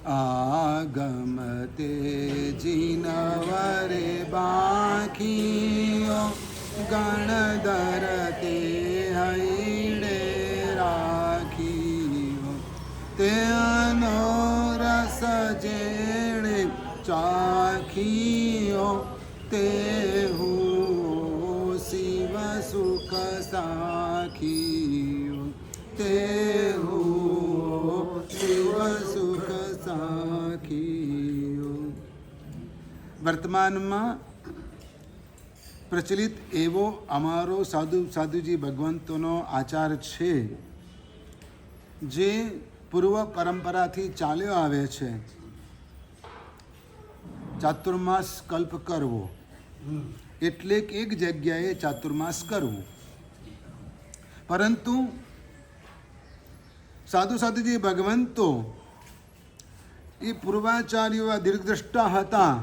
આગમતે જીનવરે બાખીઓ ગણધર તે હૈડે રાખીઓ તેનો રસ જેણે ચાખીઓ તે હું શિવ સુખ સાખીઓ તે હું શિવ સુખ સાખીઓ. વર્તમાનમાં પ્રચલિત એવો અમારો સાધુજી ભગવંતોનો આચાર છે જે પૂર્વ પરંપરાથી ચાલ્યો આવે છે. ચાતુર્માસ કલ્પ કરવો એટલે એક જગ્યાએ ચાતુર્માસ કરવું. પરંતુ સાધુજી ભગવંતો એ પૂર્વાચાર્યો દીર્ઘદ્રષ્ટા હતા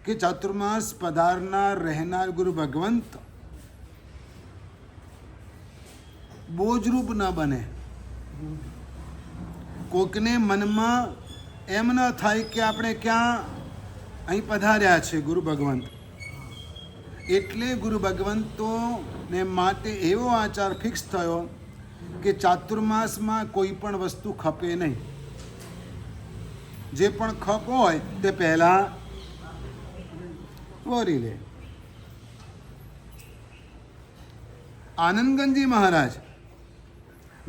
કે ચાતુર્માસ પધારનાર રહેનાર ગુરુ ભગવંત બોજરૂપ ન બને. કોકને મનમાં એમ ન થાય કે આપણે ક્યાં અહીં પધાર્યા છે ગુરુ ભગવંત. એટલે ગુરુ ભગવંતોને માટે એવો આચાર ફિક્સ થયો કે ચાતુર્માસમાં કોઈ પણ વસ્તુ ખપે નહીં. જે પણ ખપ હોય તે પહેલાં વરી લે. આનંદગંજી મહારાજ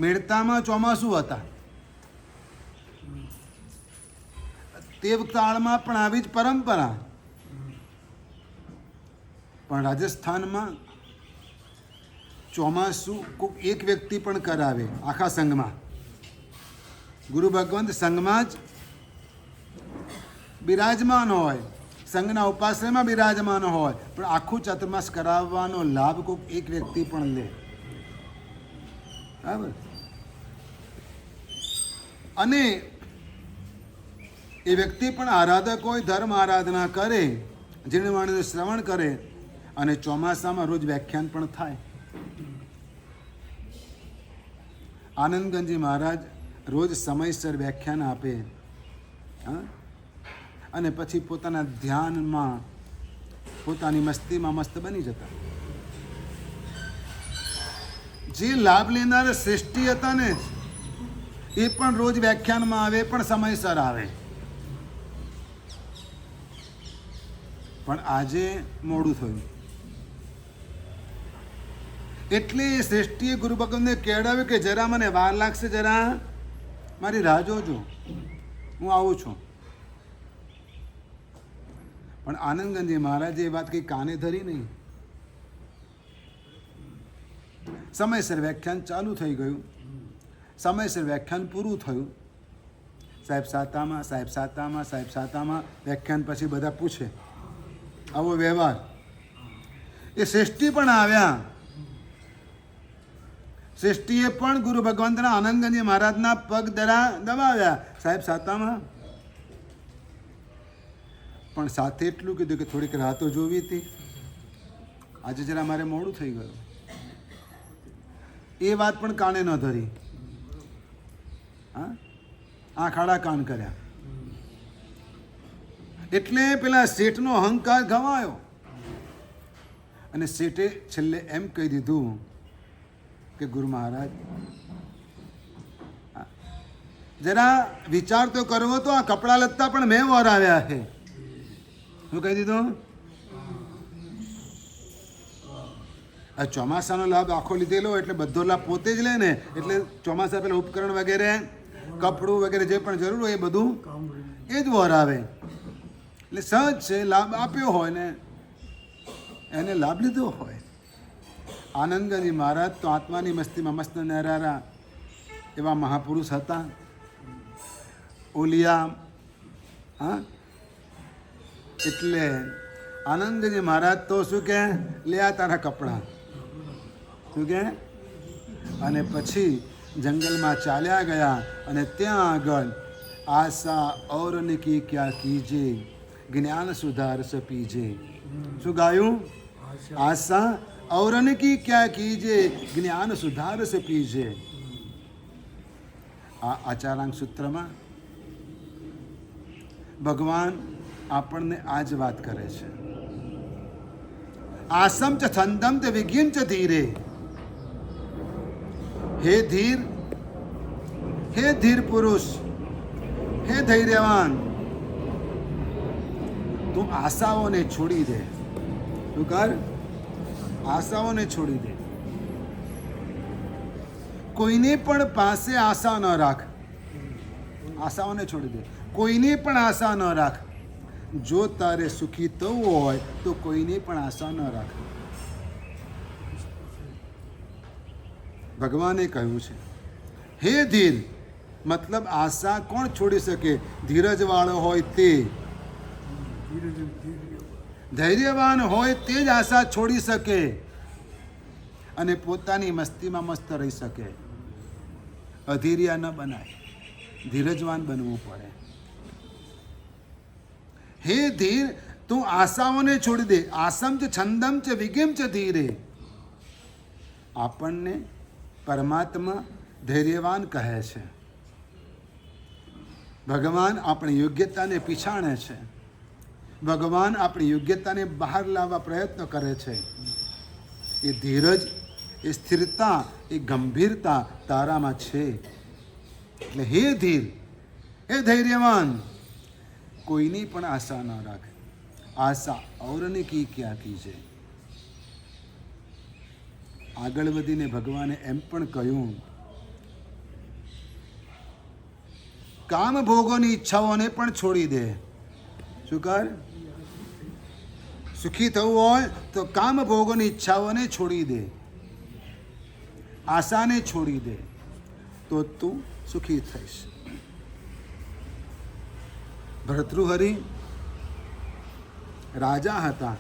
મેળતામાં ચોમાસું હતા. તે કાળમાં પણ આવી જ પરંપરા. પણ રાજસ્થાનમાં ચોમાસું કોઈ એક વ્યક્તિ પણ કરાવે આખા સંઘમાં. ગુરુ ભગવંત સંઘમાં જ બિરાજમાન હોય, સંઘના ઉપાશ્રયમાં બિરાજમાન હોય, પણ આખું ચાતુર્માસ કરાવવાનો લાભ કોઈ એક વ્યક્તિ પણ લે. બરાબર. અને એ વ્યક્તિ પણ આરાધક હોય, ધર્મ આરાધના કરે, જીર્ણવાણીનું શ્રવણ કરે, અને ચોમાસામાં રોજ વ્યાખ્યાન પણ થાય. આનંદગંજી મહારાજ રોજ સમયસર વ્યાખ્યાન આપે. અને પછી પોતાના ધ્યાનમાં પોતાની મસ્તીમાં મસ્ત બની જતા. જે લાભ લેનાર શ્રેષ્ઠી હતા ને એ પણ રોજ વ્યાખ્યાનમાં આવે, પણ સમયસર આવે. પણ આજે મોડું થયું. એટલે એ શ્રેષ્ઠીએ ગુરુ ભગવંતને કહેવડાવ્યું કે જરા મને વાર લાગશે, જરા મારી રાહ જોજો, હું આવું છું. પણ આનંદગંજી મહારાજે એ વાત કંઈ કાને ધરી નહીં. સમયસર વ્યાખ્યાન ચાલુ થઈ ગયું. સમયસર વ્યાખ્યાન પૂરું થયું. સાહેબ સાતામાં, સાહેબ સાતામાં, સાહેબ સાતામાં. વ્યાખ્યાન પછી બધા પૂછે, આવો વ્યવહાર. એ શ્રેષ્ઠી પણ આવ્યા. શ્રેષ્ઠીએ પણ ગુરુ ભગવંતના આનંદગંજી મહારાજના પગ દબાવ્યા. સાહેબ સાતામાં. પણ સાથે એટલું કીધું કે થોડીક રાહતો જોવી હતી, આજે જરા મારે મોડું થઈ ગયું. એ વાત પણ કાને ન ધરી. આંખ આડા કાન કર્યા. એટલે પેલા શેઠનો અહંકાર ગવાયો. અને શેઠે છેલ્લે એમ કહી દીધું કે ગુરુ મહારાજ જરા વિચાર તો કરવો તો આ કપડા લત્તા પણ મેં વરાવ્યા છે. શું કહી દીધું? આ ચોમાસાનો લાભ આખો લીધેલો એટલે બધો લાભ પોતે જ લે ને. એટલે ચોમાસા પેલા ઉપકરણ વગેરે, કપડું વગેરે જે પણ જરૂર હોય એ બધું એ જ વરાવે. એટલે સહજ છે, લાભ આપ્યો હોય ને એને લાભ લીધો હોય. આનંદગંજી મહારાજ તો આત્માની મસ્તીમાં મસ્ત નહેરારા એવા મહાપુરુષ હતા. ઓલિયા. એટલે આનંદગંજી મહારાજ તો શું કે, લે આ તારા કપડાં. શું કે? અને પછી જંગલમાં ચાલ્યા ગયા. અને ત્યાં આગળ આશા ઔરને કી ક્યાં કીજે, જ્ઞાન સુધાર પીજે. શું ગાયું? આશા ઔરને કી ક્યાં કીજે, જ્ઞાન સુધાર પીજે. આ આચારાંગ સૂત્રમાં ભગવાન આપણને આ જ વાત કરે છે. આસમ ચ છંદમ ચ વિજ્ઞમ ચ ધીરે. હે ધીર પુરુષ, હે ધૈર્યવાન, તું આશાઓને છોડી દે. તું કર, આશાઓને છોડી દે. કોઈને પણ પાસે આશા ન રાખ. આશાઓને છોડી દે. કોઈની પણ આશા ન રાખ. જો તારે સુખી થવું હોય તો કોઈની પણ આશા ન રાખ. ભગવાને કહ્યું છે હે ધીર, મતલબ આશા કોણ છોડી શકે? ધીરજવાળો હોય તે, ધૈર્યવાન હોય તે જ આશા છોડી શકે અને પોતાની મસ્તીમાં મસ્ત રહી શકે. અધીરિયા ન બનાય, ધીરજવાન બનવું પડે. હે ધીર, તું આશાઓને છોડી દે. આસમ ચ છંદમ ચ વિગમ ચ ધીરે. આપણને પરમાત્મા ધૈર્યવાન કહે છે. ભગવાન આપણી યોગ્યતાને પીછાણે છે. ભગવાન આપણી યોગ્યતાને બહાર લાવવા પ્રયત્ન કરે છે. એ ધીરજ, એ સ્થિરતા, એ ગંભીરતા તારામાં છે. એટલે હે ધીર, હે ધૈર્યવાન, કોઈની પણ આશા ન રાખ. આશા ઔરને કી ક્યાં કી છે. આગળ વધીને ભગવાને એમ પણ કહ્યું, કામ ભોગોની ઈચ્છાઓને પણ છોડી દે. શું કર? સુખી થવું હોય તો કામ ભોગોની ઈચ્છાઓને છોડી દે, આશાને છોડી દે, તો તું સુખી થઈશ. ભર્તૃહરિ રાજા હતા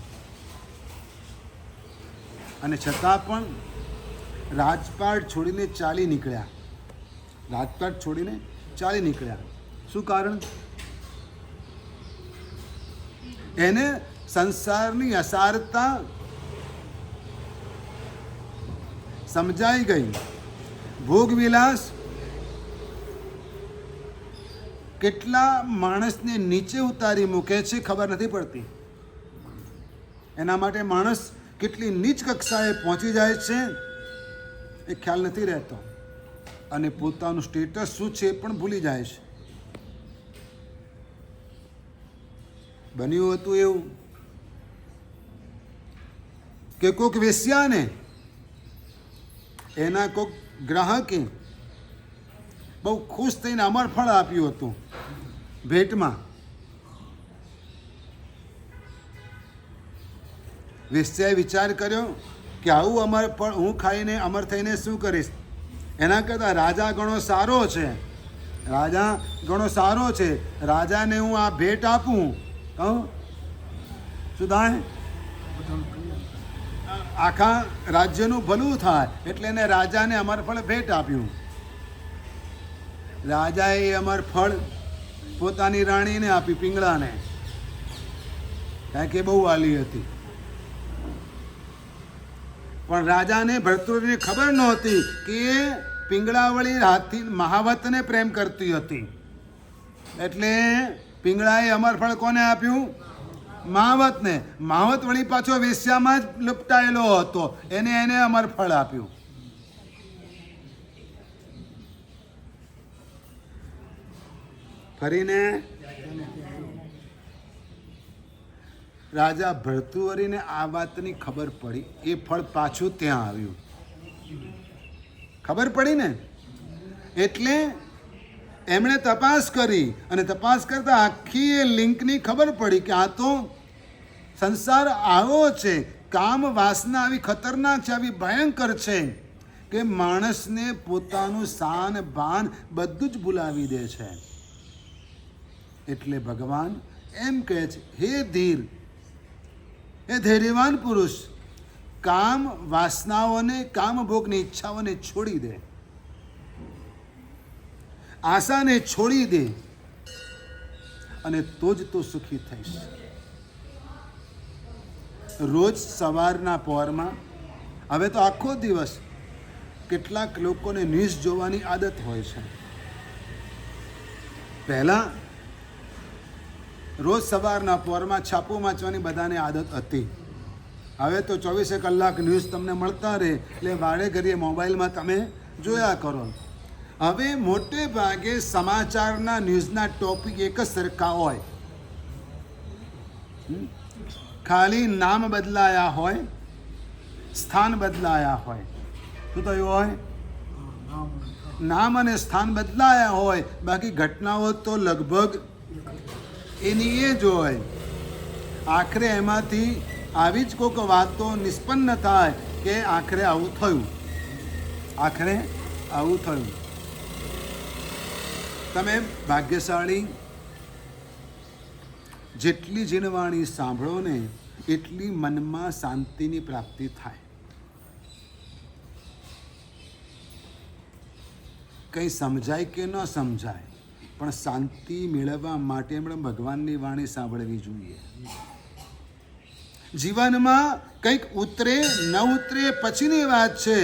અને છતાં પણ રાજપાટ છોડીને ચાલી નીકળ્યા. રાજપાટ છોડીને ચાલી નીકળ્યા. શું કારણ? એને સંસારની અસારતા સમજાઈ ગઈ. ભોગવિલાસ કેટલા માણસને નીચે ઉતારી મૂકે છે ખબર નથી પડતી. એના માટે માણસ કેટલી નીચ કક્ષાએ પહોંચી જાય છે એ ખ્યાલ નથી રહેતો અને પોતાનું સ્ટેટસ શું છે એ પણ ભૂલી જાય છે. બન્યું હતું એવું કે કોઈક વેશ્યાને એના કોઈક ગ્રાહકે બહુ ખુશ થઈને અમરફળ આપ્યું હતું ભેટમાં. વેશ્યાએ વિચાર કર્યો કે આવું અમરફળ હું ખાઈને અમર થઈને શું કરીશ? એના કરતાં રાજા ઘણો સારો છે, રાજા ઘણો સારો છે, રાજાને હું આ ભેટ આપું. કહું શું થાય? આખા રાજ્યનું ભલું થાય. એટલે એને રાજાને અમરફળ ભેટ આપ્યું. રાજાએ એ અમરફળ પોતાની રાણીને આપી, પિંગળાને, કારણ કે બહુ વાલી હતી. પણ રાજાને ભર્તૃહરિને ખબર નહોતી કે એ પિંગળાવળી હાથી મહાવતને પ્રેમ કરતી હતી. એટલે પિંગળાએ અમરફળ કોને આપ્યું? મહાવતને. મહાવત વળી પાછો વેશ્યામાં જ લપટાયેલો હતો, એને અમરફળ આપ્યું. ફરીને રાજા ભર્તૃહરિને આ વાતની ખબર પડી. એ ફળ પાછું ત્યાં આવ્યું. ખબર પડી ને, એટલે એમણે તપાસ કરી અને તપાસ કરતા આખી એ લિંકની ખબર પડી કે આ તો સંસાર આવો છે, કામ વાસના આવી ખતરનાક છે, આવી ભયંકર છે કે માણસને પોતાનું શાન ભાન બધું જ ભૂલાવી દે છે. એટલે ભગવાન એમ કહે છે, હે ધીર, હે ધૈર્યવાન પુરુષ, કામ વાસનાઓને, કામ ભોગની ઈચ્છાઓને છોડી દે, આશાને છોડી દે અને તો જ તું સુખી થઈશ. રોજ સવારના પહોરમાં, હવે તો આખો દિવસ કેટલાક લોકોને ન્યૂઝ જોવાની આદત હોય છે. પહેલાં રોજ સવારના પોરમાં છાપું વાંચવાની બધાને આદત હતી. હવે તો 24 કલાક ન્યૂઝ તમને મળતા રહે એટલે વારે ઘડીએ મોબાઈલમાં તમે જોયા કરો. હવે મોટે ભાગે સમાચારના ન્યૂઝના ટોપિક એક જ સરખા હોય, ખાલી નામ બદલાયા હોય, સ્થાન બદલાયા હોય. શું થયું હોય? નામ અને સ્થાન બદલાયા હોય, બાકી ઘટનાઓ તો લગભગ એની એ જ હોય. આખરે એમાંથી આવી જ કોઈક વાતો નિષ્પન્ન થાય કે આખરે આવું થયું, આખરે આવું થયું. તમે ભાગ્યશાળી, જેટલી જીનવાણી સાંભળો ને એટલી મનમાં શાંતિની પ્રાપ્તિ થાય. કંઈ સમજાય કે ન સમજાય, પણ શાંતિ મેળવવા માટે આપણે ભગવાનની વાણી સાંભળવી જોઈએ. જીવનમાં કંઈક ઉતરે ન ઉતરે પછીની વાત છે,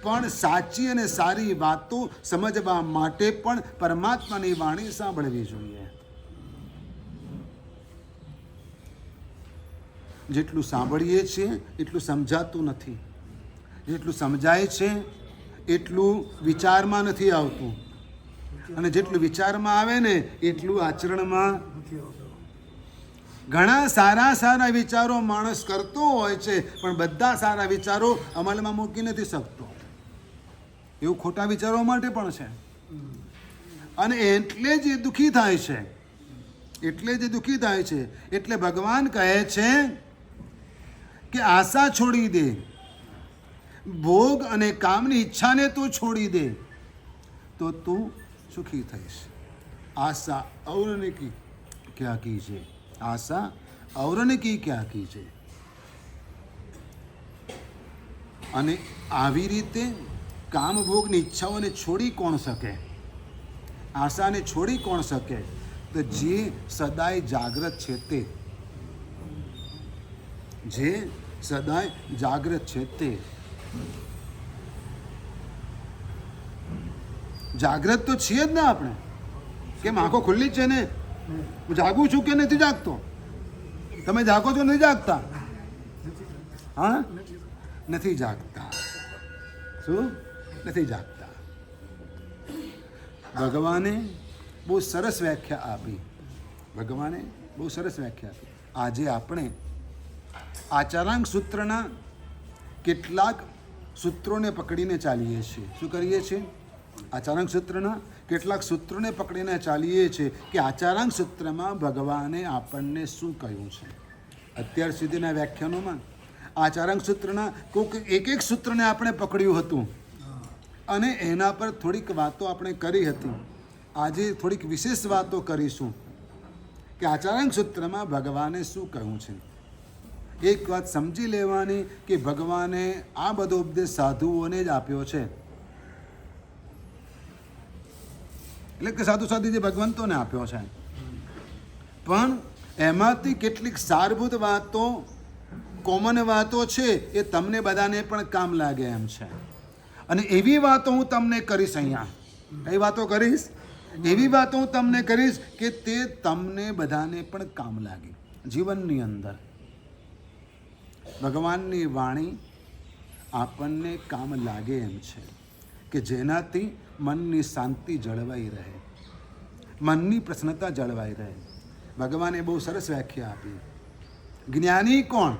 પણ સાચી અને સારી વાતો સમજવા માટે પણ પરમાત્માની વાણી સાંભળવી જોઈએ. જેટલું સાંભળીએ છીએ એટલું સમજાતું નથી, જેટલું સમજાય છે એટલું વિચારમાં નથી આવતું, અને જેટલું વિચારમાં આવે ને એટલું આચરણમાં. ઘણા સારા સારા વિચારો માણસ કરતો હોય છે, પણ બધા સારા વિચારો અમલમાં મૂકી નથી શકતો. એવું ખોટા વિચારો માટે પણ છે, અને એટલે જ એ દુઃખી થાય છે, એટલે જ દુઃખી થાય છે. એટલે ભગવાન કહે છે કે આશા છોડી દે, ભોગ અને કામની ઈચ્છાને તું છોડી દે તો તું સુખી થઈશ. આશા ઔરને કી ક્યાં કીજે, આશા ઔરને કી ક્યાં કીજે. અને આવી રીતે કામ ભોગની ઈચ્છાઓને છોડી કોણ શકે, આશાને છોડી કોણ શકે? તો જે સદાય જાગ્રત છે તે, જે સદાય જાગ્રત છે તે. જાગ્રત તો છીએ જ ને આપણે. કેમ આંખો ખુલ્લી છે ને? હું જાગું છું કે નથી જાગતો? તમે જાગો છો નથી જાગતા? હા, નથી જાગતા. શું નથી જાગતા? ભગવાને બહુ સરસ વ્યાખ્યા આપી, ભગવાને બહુ સરસ વ્યાખ્યા આપી. આજે આપણે આચારાંક સૂત્રના કેટલાક સૂત્રોને પકડીને ચાલીએ છીએ. શું કરીએ છીએ? આચારાંક સૂત્રના કેટલાક સૂત્રોને પકડીને ચાલીએ છીએ કે આચારાંક સૂત્રમાં ભગવાને આપણને શું કહ્યું છે. અત્યાર સુધીના વ્યાખ્યાનોમાં આચારાંક સૂત્રના કોઈક એક સૂત્રને આપણે પકડ્યું હતું અને એના પર થોડીક વાતો આપણે કરી હતી. આજે થોડીક વિશેષ વાતો કરીશું કે આચારાંક સૂત્રમાં ભગવાને શું કહ્યું છે. એક વાત સમજી લેવાની કે ભગવાને આ બધો ઉપદેશ સાધુઓને જ આપ્યો છે, એટલે કે સાધુ સાધુ જે ભગવંતોને આપ્યો છે, પણ એમાંથી કેટલીક સારભૂત વાતો, કોમન વાતો છે એ તમને બધાને પણ કામ લાગે એમ છે. અને એવી વાતો હું તમને કરીશ અહીંયા. કઈ વાતો કરીશ? એવી વાતો હું તમને કરીશ કે તે તમને બધાને પણ કામ લાગે જીવનની અંદર. ભગવાનની વાણી આપણને કામ લાગે એમ છે કે જેનાથી મનની શાંતિ જળવાઈ રહે, મનની પ્રસન્નતા જળવાઈ રહે. ભગવાને બહુ સરસ વ્યાખ્યા આપી. જ્ઞાની કોણ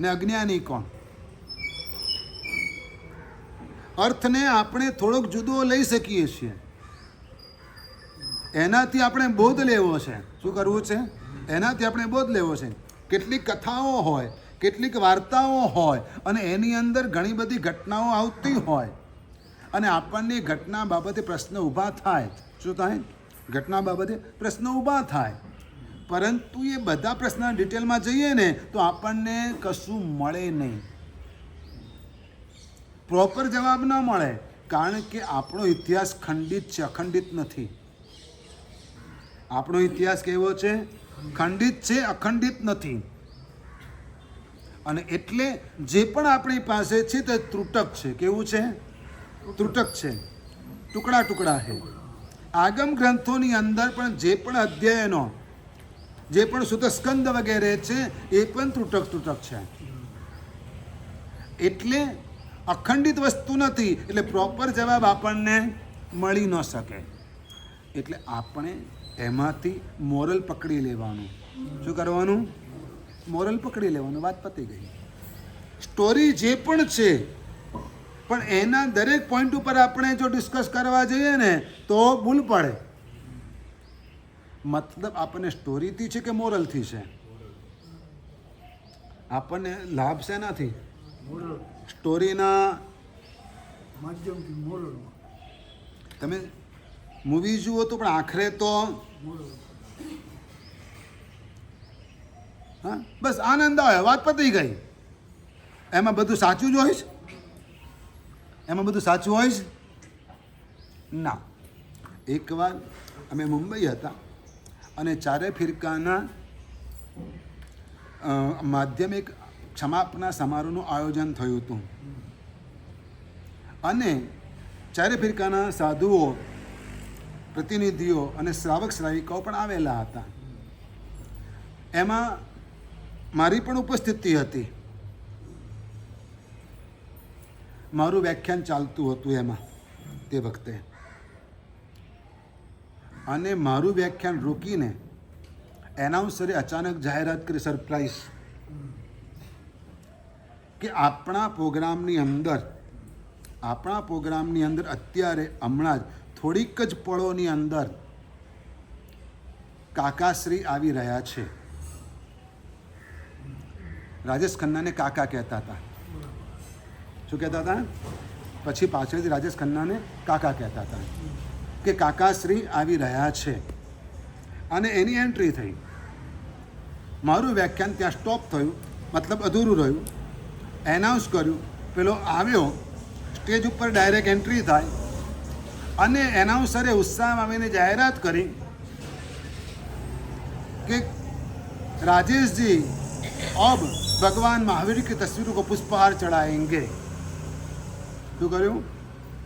ને અજ્ઞાની કોણ? અર્થને આપણે થોડોક જુદો લઈ શકીએ છીએ, એનાથી આપણે બોધ લેવો છે. શું કરવું છે? એનાથી આપણે બોધ લેવો છે. કેટલીક કથાઓ હોય, કેટલીક વાર્તાઓ હોય, અને એની અંદર ઘણી બધી ઘટનાઓ આવતી હોય, અને આપણને ઘટના બાબતે પ્રશ્ન ઊભા થાય. શું થાય? ઘટના બાબતે પ્રશ્ન ઊભા થાય. પરંતુ એ બધા પ્રશ્નના ડિટેલમાં જઈએ ને તો આપણને કશું મળે નહીં, પ્રોપર જવાબ ન મળે. કારણ કે આપણો ઇતિહાસ ખંડિત છે, અખંડિત નથી. આપણો ઇતિહાસ કેવો છે? ખંડિત છે, અખંડિત નથી. અને એટલે જે પણ આપણી પાસે છે તે ત્રુટક છે. કેવું છે? ત્રુટક છે, ટુકડા ટુકડા છે. આગમ ગ્રંથોની અંદર પણ જે પણ અધ્યયનો, જે પણ સુતસ્કંદ વગેરે છે એ પણ ત્રુટક છે. એટલે અખંડિત વસ્તુ નથી, એટલે પ્રોપર જવાબ આપણને મળી ન શકે. એટલે આપણે એમાંથી મોરલ પકડી લેવાનું. શું કરવાનું? મોરલ પકડી લેવાનું. વાત પતી ગઈ. સ્ટોરી જે પણ છે, પણ એના દરેક પોઈન્ટ ઉપર આપણે જો ડિસ્કસ કરવા જઈએ ને તો ભૂલ પડે. મતલબ આપણને સ્ટોરીથી છે કે મોરલથી છે? આપણને લાભ શેનાથી? સ્ટોરીના માધ્યમથી, મોરલ. તમે મૂવી જુઓ તો પણ આખરે તો હા બસ આનંદ આવે, વાત પતી ગઈ. એમાં બધું સાચું જ હોય છે? એમાં બધું સાચું હોય છે? ના. એકવાર અમે મુંબઈ હતા અને ચારે ફિરકાના માધ્યમિક સમાપના સમારોહનું આયોજન થયું હતું. અને ચારે ફિરકાના સાધુઓ, પ્રતિનિધિઓ અને શ્રાવક શ્રાવિકાઓ પણ આવેલા હતા. એમાં મારી પણ ઉપસ્થિતિ હતી. મારું વ્યાખ્યાન ચાલતું હતું એમાં તે વખતે. અને મારું વ્યાખ્યાન રોકીને એનાઉન્સરે અચાનક જાહેરાત કરી, સરપ્રાઈઝ, કે આપણા પ્રોગ્રામની અંદર અત્યારે હમણાં જ થોડીક જ પળોની અંદર કાકાશ્રી આવી રહ્યા છે. રાજેશ ખન્નાને કાકા કહેતા હતા. શું કહેતા હતા? પછી પાછળથી રાજેશ ખન્નાને કાકા કહેતા હતા કે કાકાશ્રી આવી રહ્યા છે. અને એની એન્ટ્રી થઈ. મારું વ્યાખ્યાન ત્યાં સ્ટોપ થયું, મતલબ અધૂરું રહ્યું. એનાઉન્સ કર્યું, પેલો આવ્યો, સ્ટેજ ઉપર ડાયરેક્ટ એન્ટ્રી થાય અને એનાઉન્સરે ઉત્સાહમાં આવીને જાહેરાત કરી કે राजेश जी अब भगवान महावीर की तस्वीरों को पुष्पहार चढ़ाएंगे. શું કર્યું?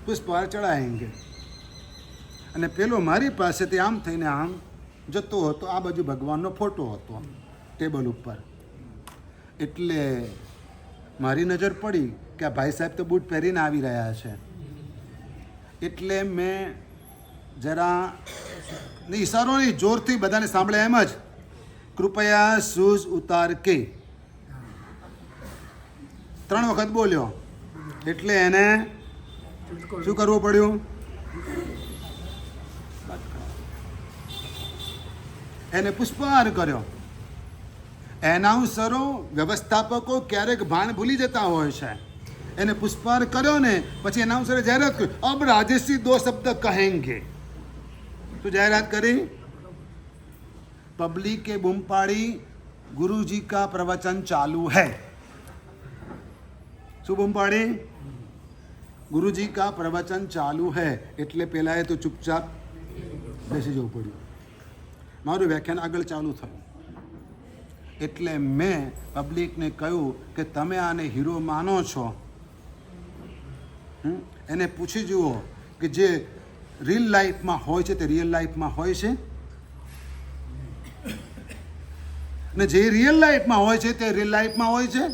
પુષ્પહાર ચડાએંગે. અને પેલો મારી પાસેથી આમ થઈને આમ જતો હતો. આ બાજુ ભગવાનનો ફોટો હતો ટેબલ ઉપર. એટલે મારી નજર પડી કે આ ભાઈ સાહેબ તો બૂટ પહેરીને આવી રહ્યા છે. એટલે મેં જરા ઈશારો નહીં, જોરથી બધાને સાંભળે એમ જ, કૃપયા શૂઝ ઉતાર કે 3 વખત બોલ્યો. એટલે એને શું કરવું પડ્યું? એને પુષ્પહાર કર્યો. એનાઉન્સરો, વ્યવસ્થાપકો ક્યારેક ભાન ભૂલી જતા હોય છે. એને પુષ્પહાર કર્યો ને પછી એનાઉન્સરે જાહેરાત કરી, અબ રાજેશજી 2 શબ્દ કહેંગે. શું જાહેરાત કરી? પબ્લિકે બૂમ પાડી, ગુરુજી કા પ્રવચન ચાલુ है. શું બૂમ પાડી? ગુરુજી કા પ્રવચન ચાલુ है. એટલે પહેલાં એ તો ચૂપચાપ બેસી જવું પડ્યું. મારું વ્યાખ્યાન આગળ ચાલુ થયું. એટલે મેં પબ્લિકને કહ્યું કે તમે આને હીરો માનો છો, એને પૂછી જુઓ કે જે રિયલ લાઈફમાં હોય છે તે રિયલ લાઈફમાં હોય છે, ને જે રિયલ લાઈફમાં હોય છે તે રિયલ લાઈફમાં હોય છે?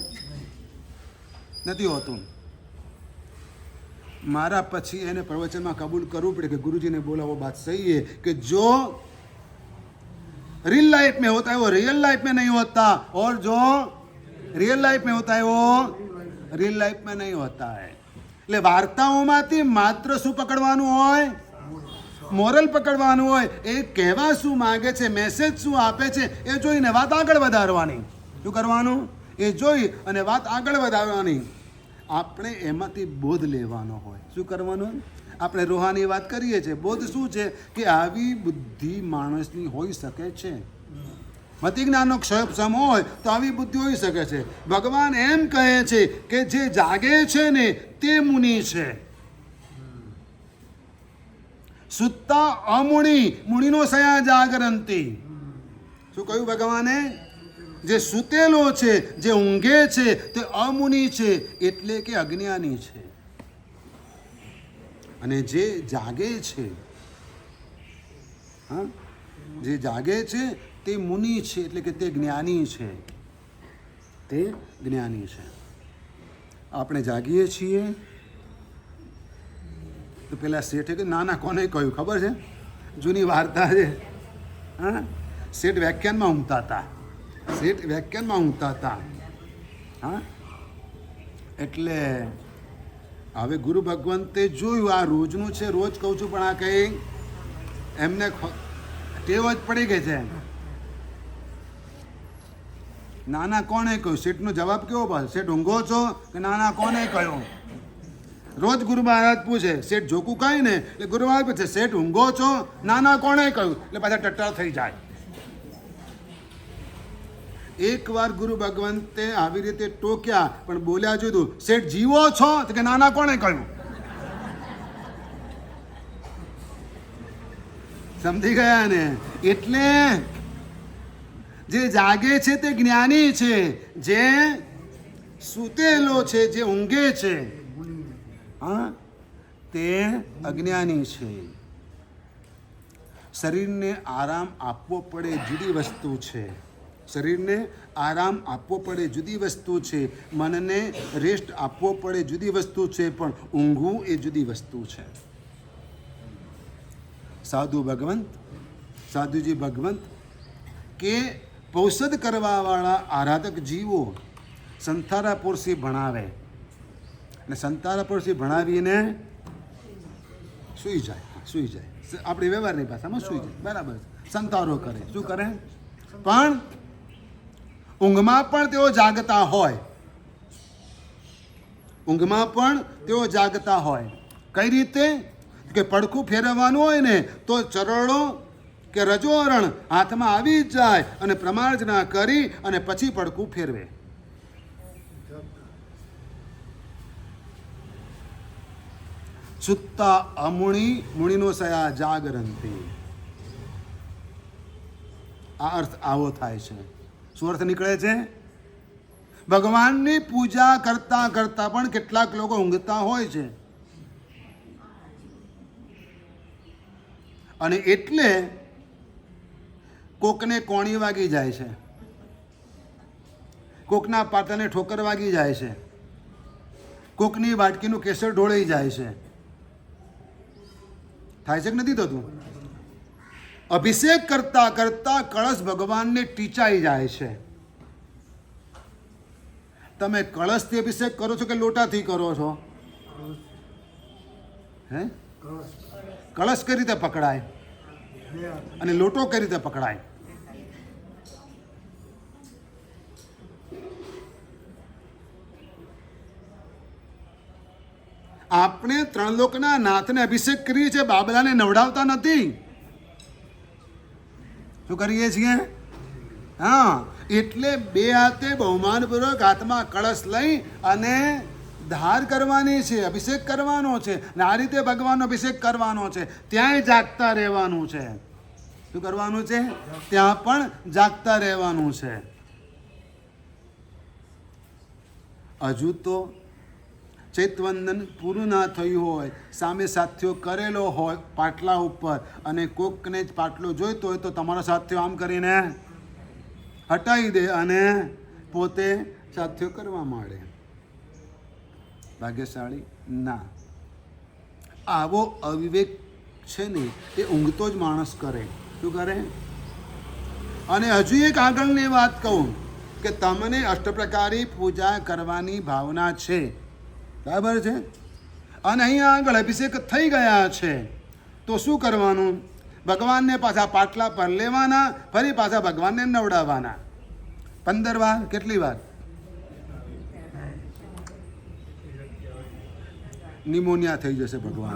નથી હોતું. મારા પછી એને પ્રવચનમાં કબૂલ કરવું પડે કે ગુરુજીને બોલાવો, बात सही है कि जो रियल लाइफ में होता है वो रियल लाइफ में नहीं होता, और जो रियल लाइफ में होता है वो रियल लाइफ में नहीं होता है. એટલે વાર્તાઓમાંથી માત્ર શું પકડવાનું હોય? મોરલ પકડવાનું હોય. એ કહેવા શું માગે છે, મેસેજ શું આપે છે, એ જોઈને વાત આગળ વધારવાની. શું કરવાનું? એ જોઈ અને વાત આગળ વધારવાની. આપણે એમાંથી બોધ લેવાનો હોય. શું કરવાનું? આપણે રોહાની વાત કરીએ છીએ. બોધ શું છે? કે આવી બુદ્ધિ માણસની હોઈ શકે છે. મતિ જ્ઞાનનો ક્ષમ હોય તો આવી બુદ્ધિ હોઈ શકે છે. ભગવાન એમ કહે છે કે જે જાગે છે ને તે મુનિ છે. સુત્તા અમુનિ મુનિનો સયા જાગરંતી. શું કહ્યું ભગવાને? જે સૂતેલો છે, જે ઊંઘે છે તે અમુનિ છે, એટલે કે અજ્ઞાની છે. અને જે જાગે છે હા, જે જાગે છે તે મુનિ છે, એટલે કે તે જ્ઞાની છે, તે જ્ઞાની છે. આપણે જાગીએ છીએ તો પેલા શેઠે કે ના કોને કહ્યું ખબર છે? જૂની વાર્તા છે. હા, શેઠ વ્યાખ્યાનમાં ઊંઘતા હતા. શેઠ વ્યાખ્યાનમાં ઊંઘતા હતા. હા, એટલે હવે ગુરુ ભગવંતે જોયું આ રોજનું છે, રોજ કહું છું, પણ આ કંઈ એમને ટેવ જ પડી ગઈ છે. નાના કોને કહ્યું? શેઠનો જવાબ કેવો પાછો? શેઠ ઊંઘો છો કે નાના કોને કહ્યું? રોજ ગુરુ મહારાજ પૂછે, શેઠ જોકું કાંઈ ને એટલે ગુરુ મહારાજ પૂછે, શેઠ ઊંઘો છો, નાના કોને કહ્યું? એટલે પાછા ટટ્ટાર થઈ જાય. એકવાર ગુરુ ભગવંતે આવી રીતે ટોક્યા, પણ બોલ્યા જુદું, શેઠ જીવો છો તો કે નાના કોને કહ્યું? સમજી ગયા ને? એટલે જે જાગે છે તે જ્ઞાની છે, જે સૂતેલો છે, જે ઊંઘે છે, હા, તે અજ્ઞાની છે. શરીરને આરામ આપવો પડે જુદી વસ્તુ છે. શરીરને આરામ આપવો પડે જુદી વસ્તુ છે. મનને રેસ્ટ આપવો પડે જુદી વસ્તુ છે. પણ ઊંઘવું એ જુદી વસ્તુ છે. સાધુજી ભગવંત કે પૌષદ કરવાવાળા આરાધક જીવો સંતારાપુરસી ભણાવે અને સંતારાપુરસી ભણાવીને સૂઈ જાય. આપણી વ્યવહારની ભાષામાં સૂઈ જાય. બરાબર, સંતારો કરે. શું કરે? પણ ઊંઘમાં પણ તેઓ જાગતા હોય. ઊંઘમાં પણ તેઓ જાગતા હોય. કઈ રીતે? કે પડખું ફેરવવાનું હોય ને તો ચરણો કે રજોરણ હાથમાં આવી જ જાય અને પ્રમાર્જના કરી અને પછી પડખું ફેરવે. સુત્તા અમુણી મુણીનો સયા જાગરંતી. આ અર્થ આવો થાય છે. શું અર્થ નીકળે છે? ભગવાનની પૂજા કરતા કરતા પણ કેટલાક લોકો ઊંઘતા હોય છે. અને એટલે કોકને કોણી વાગી જાય છે, કોકના પાટાને ઠોકર વાગી જાય છે, કોકની વાટકીનું કેસર ઢોળાઈ જાય છે. થાય છે કે નથી થતું? અભિષેક કરતા કરતા કળશ ભગવાનને ટીચાઈ જાય છે. તમે કળશથી અભિષેક કરો છો કે લોટાથી કરો છો? હે? કળશ કઈ રીતે પકડાય અને લોટો કઈ રીતે પકડાય? આપણે ત્રણ લોકના નાથને અભિષેક કરીએ છીએ, બાબલાને નવડાવતા નથી. શું કરીએ છીએ? હા, એટલે બે હાથે બહુમાનપૂર્વક હાથમાં કળશ લઈ અને ધાર કરવાની છે, અભિષેક કરવાનો છે. અને આ રીતે ભગવાનનો અભિષેક કરવાનો છે. ત્યાંય જાગતા રહેવાનું છે. શું કરવાનું છે? ત્યાં પણ જાગતા રહેવાનું છે. હજુ તો ચૈતવંદન પૂરું ના થયું હોય, સામે સાથીઓ કરેલો હોય પાટલા ઉપર, અને કોકને જ પાટલો જોઈતો હોય તો તમારો સાથીઓ આમ કરીને હટાવી દે અને પોતે સાથીઓ કરવા માંડે. ભાગ્યશાળી ના. આવો અવિવેક છે ને એ ઊંઘતો જ માણસ કરે. શું કરે? અને હજુ એક આગળની વાત કહું કે તમને અષ્ટપ્રકારી પૂજા કરવાની ભાવના છે, બરાબર છે, અને અહીંયા આગળ અભિષેક થઈ ગયા છે, તો શું કરવાનું? ભગવાનને પાછા પાટલા પર લેવાના, ફરી પાછા ભગવાનને નવડાવવાના. 15 વાર. કેટલી વાર? નિમોનિયા થઈ જશે ભગવાન.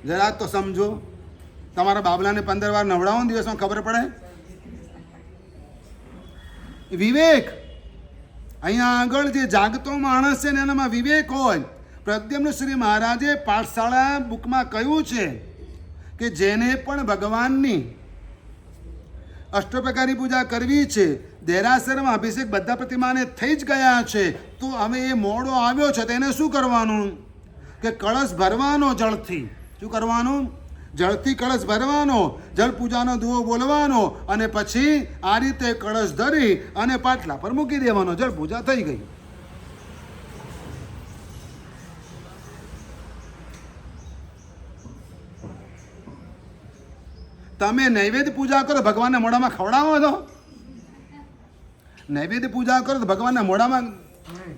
જરા તો સમજો. તમારા બાબલાને 15 વાર નવડાવો ને દિવસમાં, ખબર પડે? વિવેક. અહીંયા આગળ જે જાગતો માણસ છે ને એનામાં વિવેક હોય. પ્રદ્યુમ્ન શ્રી મહારાજે પાઠશાળા બુકમાં કહ્યું છે કે જેને પણ ભગવાનની અષ્ટપ્રકારની પૂજા કરવી છે, દેરાસરમાં અભિષેક બધા પ્રતિમાને થઈ જ ગયા છે, તો હવે એ મોડો આવ્યો છે તો એને શું કરવાનું? કે કળશ ભરવાનો જળથી. શું કરવાનું? જળથી કળશ ભરવાનો, જળ પૂજાનો દુઓ બોલવાનો અને પછી આ રીતે કળશ ધરી અને પાટલા પર મૂકી દેવાનો. જળ પૂજા થઈ ગઈ. તમે નૈવેદ્ય પૂજા કરો, ભગવાનના મોઢામાં ખવડાવો છો? નૈવેદ્ય પૂજા કરો તો ભગવાનના મોઢામાં નહીં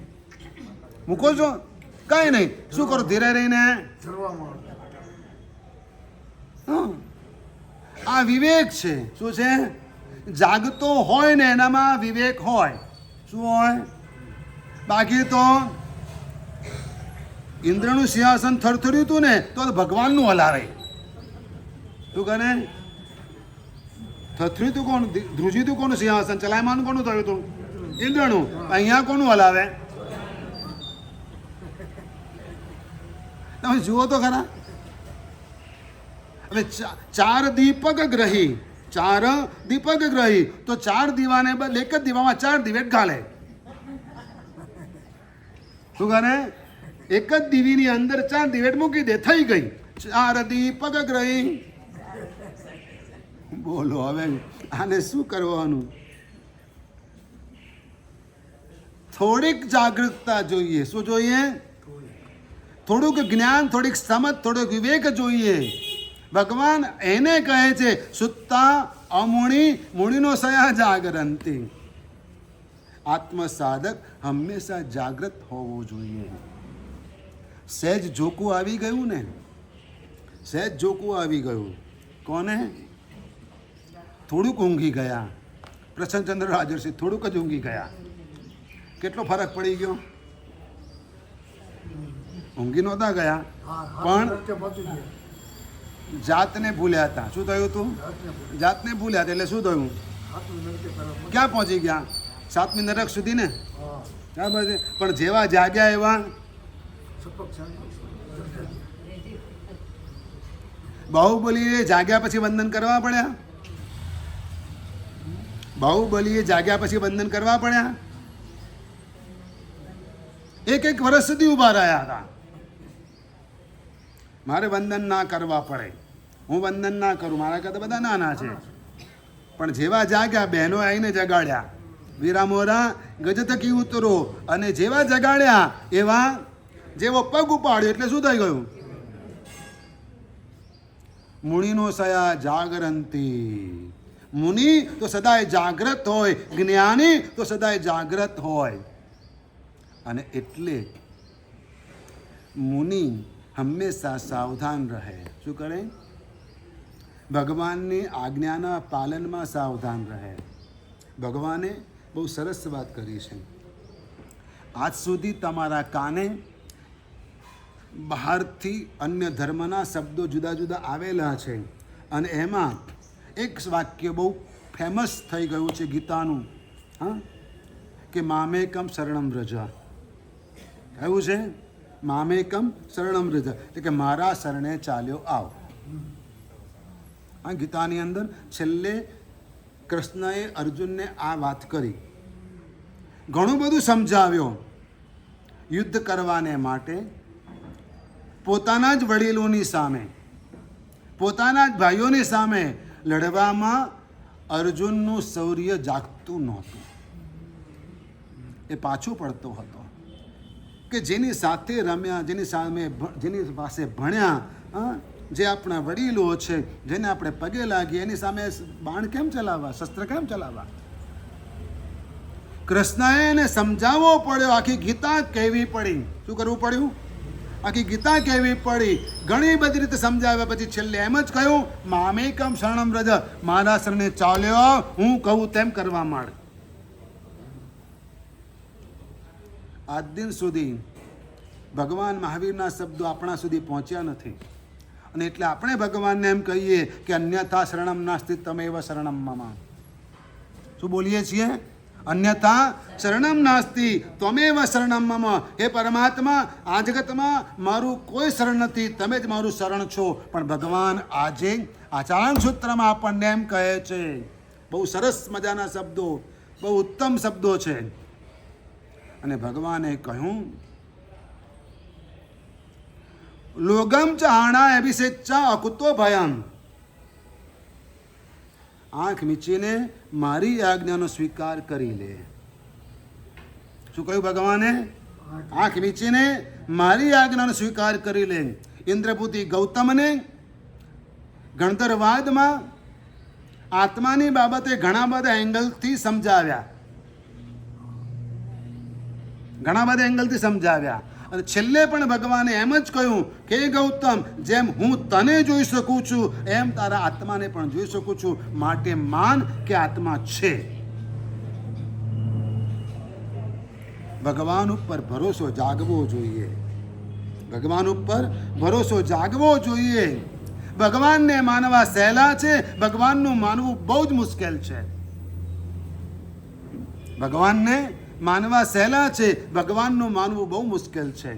મૂકો છો? કઈ નહીં. શું કરો? ધીરે રહીને. ધરવામાં હં. આ વિવેક છે. શું છે? જાગતો હોય ને એનામાં વિવેક હોય. શું હોય? બાકી તો ઇન્દ્રનું સિંહાસન થરથર્યું હતું ને તો ભગવાનનું હલાવે. શું કરે? થથર્યું હતું કોણ? ધ્રુજ્યું હતું કોનું સિંહાસન? ચલાયમાન કોનું થયું હતું? ઇન્દ્રનું. અહીંયા કોનું હલાવે? તમે જુઓ તો ખરા. હવે ચાર દીપક ગ્રહી, ચાર દીપક ગ્રહી તો ચાર દીવાને બદલે એક જ દીવામાં ચાર દિવેટ ગાલે. શું કરે? એક જ દીવીની અંદર ચાર દિવેટ મૂકી દે, થઈ ગઈ. ચાર દીપક ગ્રહી. બોલો હવે આને શું કરવાનું? થોડીક જાગૃતતા જોઈએ. શું જોઈએ? થોડુંક જ્ઞાન, થોડીક સમજ, થોડોક વિવેક જોઈએ. ભગવાન એને કહે છે સુત્તા અમુણી મુણીનો સયા જાગરંતી. આત્મસાધક હંમેશા જાગૃત હોવું જોઈએ. સહેજ જોકું આવી ગયું ને, સહેજ જોકું આવી ગયું. કોને? થોડુંક ઊંઘી ગયા. પ્રસન્નચંદ્ર રાજર્ષિ થોડુંક જ ઊંઘી ગયા. કેટલો ફરક પડી ગયો? ઊંઘી નહોતા ગયા પણ જાતને ભૂલ્યા હતા. શું થયું હતું? જાતને ભૂલ્યા હતા એટલે શું થયું? ક્યાં પહોંચી ગયા? 7મી નરક સુધી ને. બરાબર છે. પણ જેવા જાગ્યા એવા બાહુબલીએ જાગ્યા પછી વંદન કરવા પડ્યા. બાહુબલીએ જાગ્યા પછી વંદન કરવા પડ્યા. એક વર્ષ સુધી ઊભા રહ્યા હતા. મારે વંદન ના કરવા પડે, હું વંદન ના કરું, મારા કરતા બધા નાના છે. પણ જેવા જાગ્યા બહેનો આવીને જગાડ્યા, વીરા મોરા ગજ થકી ઉતરો. અને જેવા જગાડ્યા એવા જેવો પગ ઉપાડ્યો એટલે શું થઈ ગયું? મુનિનો સયા જાગરંતી. મુનિ તો સદાય જાગ્રત હોય, જ્ઞાની તો સદાય જાગ્રત હોય. અને એટલે મુનિ હંમેશા સાવધાન રહે. શું કરે? ભગવાનની આજ્ઞાના પાલનમાં સાવધાન રહે. ભગવાને બહુ સરસ વાત કરી છે. આજ સુધી તમારા કાને બહારથી અન્ય ધર્મના શબ્દો જુદા જુદા આવેલા છે અને એમાં એક વાક્ય બહુ ફેમસ થઈ ગયું છે ગીતાનું. હા, કે મામેકમ શરણમ વ્રજ. એવું છે? મામેકમ શરણમ વ્રજ એટલે કે મારા શરણે ચાલ્યો આવ. આ ગીતાની અંદર છેલ્લે કૃષ્ણએ અર્જુનને આ વાત કરી. ઘણું બધું સમજાવ્યો. યુદ્ધ કરવાને માટે પોતાના જ વડીલોની સામે, પોતાના જ ભાઈઓની સામે લડવામાં અર્જુનનું શૌર્ય જાગતું નહોતું. એ પાછો પડતો હતો. કે જેની સાથે રમ્યા, જેની સામે, જેની પાસે ભણ્યા, જે આપણા વડીલો છે, જેને આપણે પગે લાગીએ, એની સામે બાણ કેમ ચલાવવા, શસ્ત્ર કેમ ચલાવવા? કૃષ્ણએ એને સમજાવવો પડ્યો. આખી ગીતા કહેવી પડી. શું કરવું પડ્યું? આખી ગીતા કહેવી પડી. ઘણી બધી રીતે સમજાવ્યા પછી છેલ્લે એમ જ કહ્યું મામેકમ શરણમ વ્રજ. મારા શરણે ચાલ્યો, હું કહું તેમ કરવા માંડ. આજ દિન સુધી ભગવાન મહાવીરના શબ્દો આપણા સુધી પહોંચ્યા નથી. અને એટલે આપણે ભગવાનને એમ કહીએ કે અન્યથા શરણમ નાસ્તિ તમેવ શરણમ મમ. શું બોલીએ છીએ? અન્યથા શરણમ નાસ્તિ ત્વમેવ શરણમ મમ. હે પરમાત્મા, આ જગતમાં મારું કોઈ શરણ નથી, તમે જ મારું શરણ છો. પણ ભગવાન આજે આચાર્ય સૂત્રમાં આપણને એમ કહે છે. બહુ સરસ મજાના શબ્દો, બહુ ઉત્તમ શબ્દો છે. અને ભગવાને કહ્યું લોગમ ચાહણા અભિષેચ્છા અકુતો ભયમ. આંખ મીચીને મારી આજ્ઞાનો સ્વીકાર કરી લે. શું કહ્યું ભગવાને? આંખ મીચીને મારી આજ્ઞાનો સ્વીકાર કરી લે. ઇન્દ્રપુતિ ગૌતમને ગણધરવાદમાં આત્માની બાબતે ઘણા બધા એંગલથી સમજાવ્યા, અને છેલ્લે પણ ભગવાને એમ જ કહ્યું કે ગૌતમ, જેમ હું તને જોઈ શકું છું એમ તારા આત્માને પણ જોઈ શકું છું, માટે માન કે આત્મા છે. ભગવાન ઉપર ભરોસો જાગવો જોઈએ. ભગવાન ઉપર ભરોસો જાગવો જોઈએ. ભગવાનને માનવા સહેલા છે, ભગવાનનું માનવું બહુ જ મુશ્કેલ છે. ભગવાનને માનવા સહેલા છે, ભગવાનનું માનવું બહુ મુશ્કેલ છે.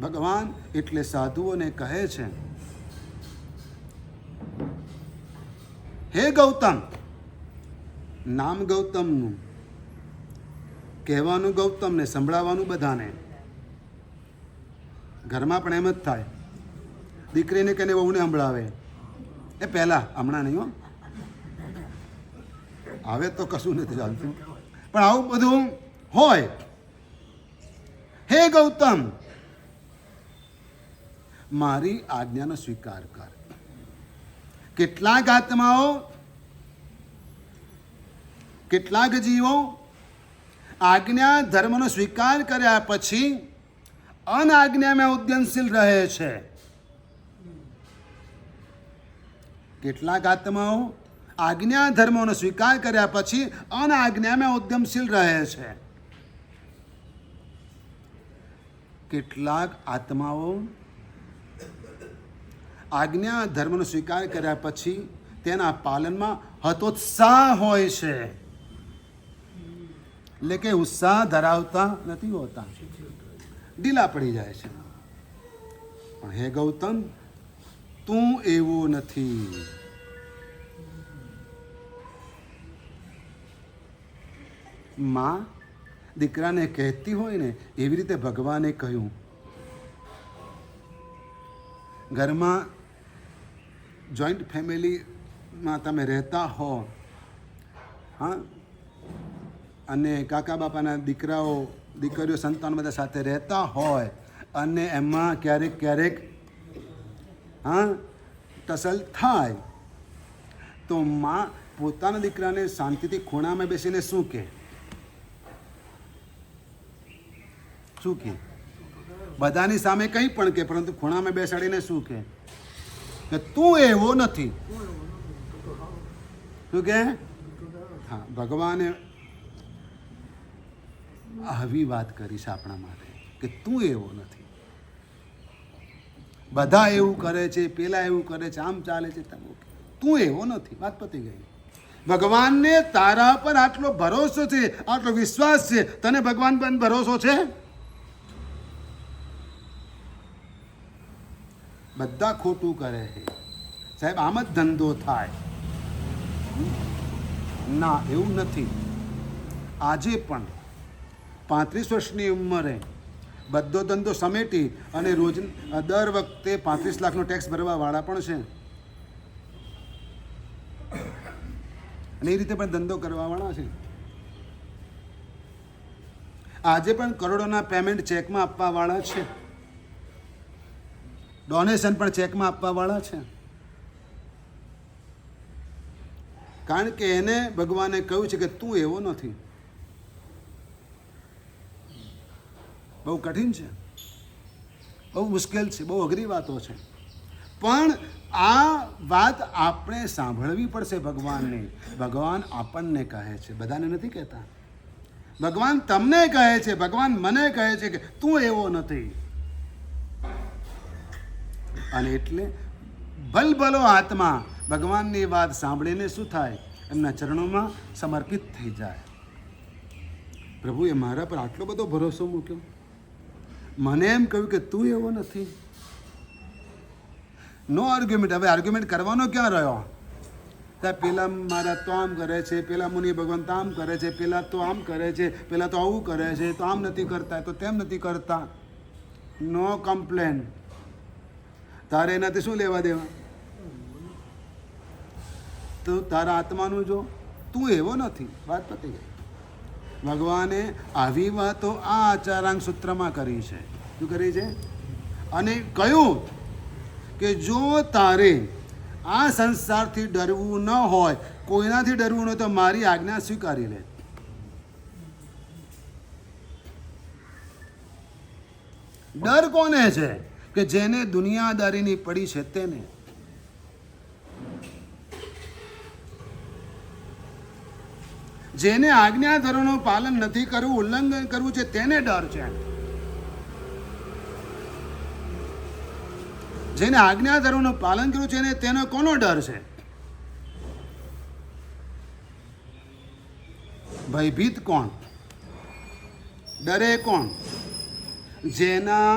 ભગવાન એટલે સાધુઓને કહે છે, હે ગૌતમ, નામ ગૌતમનું, કહેવાનું ગૌતમને, સંભળાવવાનું બધાને. ઘરમાં પણ એમ જ થાય, દીકરીને કહીને વહુને સંભળાવે, એ પહેલાં, હમણાં નહીં હો, હવે તો કશું નથી ચાલતું, પણ આવું બધું હોય. હે ગૌતમ, મારી આજ્ઞાનો સ્વીકાર કર. કેટલાક આત્માઓ, કેટલાક જીવો આજ્ઞા ધર્મનો સ્વીકાર કર્યા પછી અનાજ્ઞામાં ઉદ્યમશીલ રહે છે. કેટલાક આત્માઓ આજ્ઞા ધર્મોનો સ્વીકાર કર્યા પછી અનાજ્ઞામાં ઉદ્યમશીલ રહે છે. કેટલાક આત્માઓ આજ્ઞા ધર્મનો સ્વીકાર કર્યા પછી તેના પાલનમાં હતોત્સાહ હોય છે, એટલે કે ઉત્સાહ ધરાવતા નથી હોતા, ઢીલા પડી જાય છે. પણ હે ગૌતમ, તું એવું નથી. માં દીકરાને કહેતી હોય ને એવી રીતે ભગવાને કહ્યું. ઘરમાં જોઈન્ટ ફેમિલીમાં તમે રહેતા હો, હા, અને કાકા બાપાના દીકરાઓ દીકરીઓ સંતાન બધા સાથે રહેતા હોય, અને એમાં ક્યારેક ક્યારેક હા ટસલ થાય, તો માં પોતાના દીકરાને શાંતિથી ખૂણામાં બેસીને શું કહે? શું કહે? બધાની સામે કંઈ પણ કહે, પરંતુ ખૂણામાં બેસાડીને શું કહે? કે તું એવો નથી. શું કહે? હા, ભગવાને આવી વાત કરી છે આપણા માટે કે તું એવો નથી. બધા એવું કરે છે, પેલા એવું કરે છે, આમ ચાલે છે, તું એવો નથી. વાત પતી ગઈ. ભગવાનને તારા પર આટલો ભરોસો છે, આટલો વિશ્વાસ છે, તને ભગવાન પર ભરોસો છે? બધા ખોટું કરે છે, સાહેબ, આમ જ ધંધો થાય. ના, એવું નથી. આજે પણ 35 વર્ષની ઉંમરે બધો ધંધો સમેટી અને રોજ દર વખતે 35 લાખનો ટેક્સ ભરવા વાળા પણ છે, અને એ રીતે પણ ધંધો કરવા વાળા છે. આજે પણ કરોડોના પેમેન્ટ ચેકમાં આપવા વાળા છે, ડોનેશન પણ ચેકમાં આપવા વાળા છે. કારણ કે એને ભગવાને કહ્યું છે કે તું એવો નથી. બહુ કઠિન છે, બહુ મુશ્કેલ છે, બહુ અઘરી વાતો છે, પણ આ વાત આપણે સાંભળવી પડશે ભગવાનની. ભગવાન આપણને કહે છે, બધાને નથી કહેતા. ભગવાન તમને કહે છે, ભગવાન મને કહે છે કે તું એવો નથી. અને એટલે ભલભલો આત્મા ભગવાનની વાત સાંભળીને શું થાય? એમના ચરણોમાં સમર્પિત થઈ જાય. પ્રભુએ મારા પર આટલો બધો ભરોસો મૂક્યો, મને એમ કહ્યું કે તું એવો નથી. નો આર્ગ્યુમેન્ટ. હવે આર્ગ્યુમેન્ટ કરવાનો ક્યાં રહ્યો? ત્યાં પેલા મારા તો આમ કરે છે, પેલા મુનિ ભગવાન તો આમ કરે છે, પેલા તો આમ કરે છે, પેલા તો આવું કરે છે, તો આમ નથી કરતા, તો તેમ નથી કરતા. નો કમ્પ્લેન. તારે એનાથી શું લેવા દેવા? તો તારા આત્માનું જો, તું એવો નથી. વાત પતી ગઈ. ભગવાને આવી વાતો આ આચારાંગ સૂત્રમાં કરી છે. શું કરી છે? અને કહ્યું કે જો તારે આ સંસારથી ડરવું ન હોય, કોઈનાથી ડરવું ન હોય, તો મારી આજ્ઞા સ્વીકારી લે. ડર કોને છે? કે જેને દુનિયાદારીની પડી છે તેને. જેને આજ્ઞાધોરણનું પાલન નથી કરવું, ઉલ્લંઘન કરવું છે, તેને ડર છે. જેને આજ્ઞાધોરણનું પાલન કર્યું છે ને તેનો કોનો ડર છે? ભયભીત કોણ? ડરે કોણ? જેના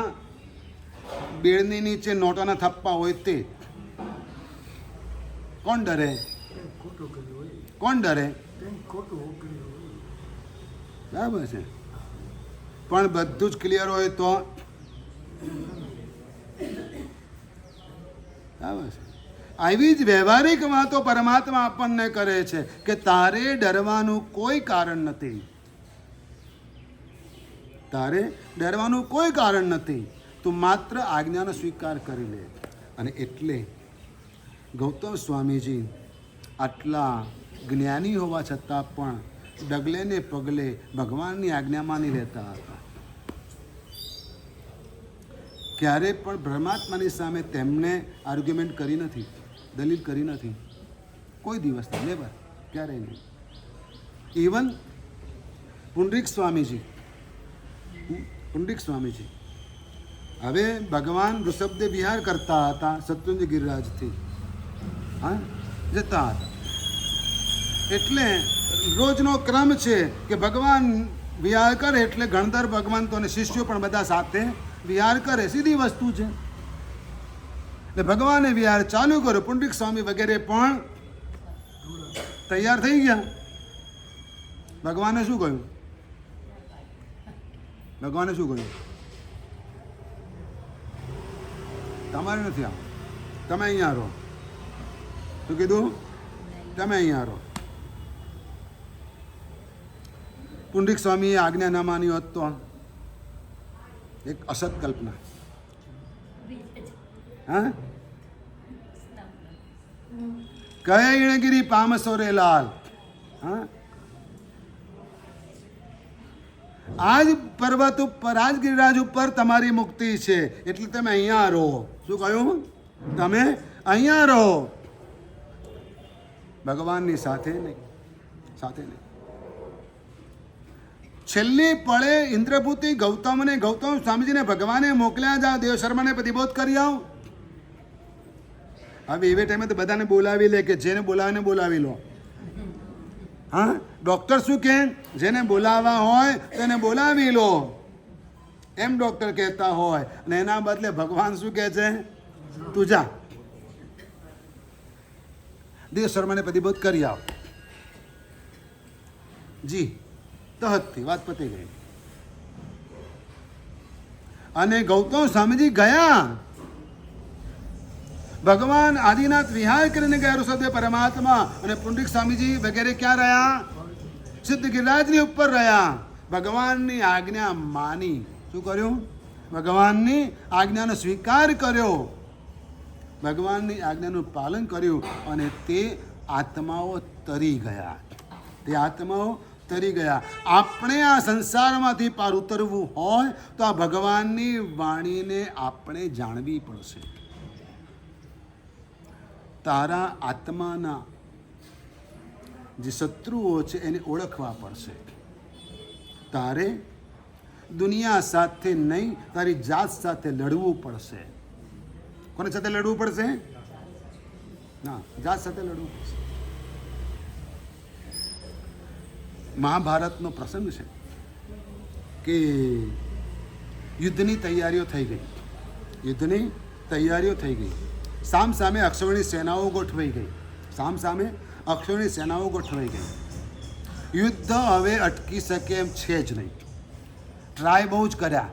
બેડની નીચે નોટોના થપ્પા હોય તે. કોણ ડરે? કંઈક ખોટું કર્યું હોય, કોણ ડરે? કંઈક ખોટું કર્યું હોય. બરાબર છે. પણ બધું જ ક્લિયર હોય તો બરાબર છે. આવી જ વ્યવહારિક વાતો પરમાત્મા આપણને કરે છે કે તારે ડરવાનું કોઈ કારણ નથી. તારે ડરવાનું કોઈ કારણ નથી. તું માત્ર આજ્ઞાનો સ્વીકાર કરી લે. અને એટલે ગૌતમ સ્વામીજી આટલા જ્ઞાની હોવા છતાં પણ ડગલે ને પગલે ભગવાનની આજ્ઞા માની લેતા હતા. ક્યારે પણ પરમાત્માની સામે તેમને આર્ગ્યુમેન્ટ કરી નથી, દલીલ કરી નથી. કોઈ દિવસ નેવર, ક્યારેય નહીં. ઇવન પુંડરીક સ્વામીજી હવે ભગવાન ઋષભદેવ વિહાર કરતા હતા, શત્રુંજય ગિરિરાજથી જતા હતા. એટલે રોજનો ક્રમ છે કે ભગવાન વિહાર કરે એટલે ગણધર ભગવાન તો અને શિષ્યો પણ બધા સાથે વિહાર કરે. સીધી વસ્તુ છે. એટલે ભગવાને વિહાર ચાલુ કર્યો. પુંડરીક સ્વામી વગેરે પણ તૈયાર થઈ ગયા. ભગવાને શું કહ્યું? ભગવાને શું કહ્યું? તમારે નથી આવું, તમે અહીંયા રહો. શું કીધું? તમે અહીંયા રહો. પુંડરીક સ્વામીએ આજ્ઞા ન માની હોત તો એક અસત કલ્પના. હા, કહે ઈણગીરી પામસો રે લાલ. હા, આજ પર્વત ઉપર, આજ ગિરિરાજ ઉપર તમારી મુક્તિ છે, એટલે તમે અહીંયા રહો. શું કહ્યું? તમે અહીંયા રહો. ભગવાનની સાથે નહીં, સાથે નહીં. છેલ્લી પળે ઇન્દ્રભૂતિ ગૌતમ સ્વામીજીને ભગવાને મોકલ્યા, જાઓ દેવ શર્માને પ્રતિબોધ કરી આવો. હવે એવે ટાઈમે તો બધાને બોલાવી લે કે જેને બોલાવીને બોલાવી લો. હા, ડૉક્ટર શું કહે? જેને બોલાવવા હોય તેને બોલાવી લો, એમ ડૉક્ટર કહેતા હોય. અને એના બદલે ભગવાન શું કહે છે? તું જા, દેવ શર્માને પ્રતિબોધ કરી આવ. જી તહતથી વાત પતી ગઈ. અને ગૌતમ સ્વામીજી ગયા. ભગવાન આદિનાથ વિહાર કરીને ગયા ઋષભદેવ પરમાત્મા. અને પુંડરીક સ્વામીજી વગેરે ક્યાં રહ્યા? સિદ્ધ ગિરિરાજની ઉપર રહ્યા. ભગવાનની આજ્ઞા માની. શું કર્યું? ભગવાનની આજ્ઞાનો સ્વીકાર કર્યો, ભગવાનની આજ્ઞાનું પાલન કર્યું. અને તે આત્માઓ તરી ગયા. તે આત્માઓ તરી ગયા. આપણે આ સંસારમાંથી પાર ઉતરવું હોય તો આ ભગવાનની વાણીને આપણે જાણવી પડશે. તારા આત્માના જે શત્રુઓ છે એને ઓળખવા પડશે. તારે દુનિયા સાથે નહીં, તારી જાત સાથે લડવું પડશે. કોને સાથે લડવું પડશે? ના, જાત સાથે લડવું પડશે. મહાભારતનો પ્રસંગ છે કે યુદ્ધની તૈયારીઓ થઈ ગઈ. યુદ્ધની તૈયારીઓ થઈ ગઈ. સામ સામે અક્ષોણી સેનાઓ ગોઠવાઈ ગઈ. સામ સામે અક્ષોણી સેનાઓ ગોઠવાઈ ગઈ. યુદ્ધ હવે અટકી શકે એમ છે જ નહીં. ટ્રાય બહુ જ કર્યા,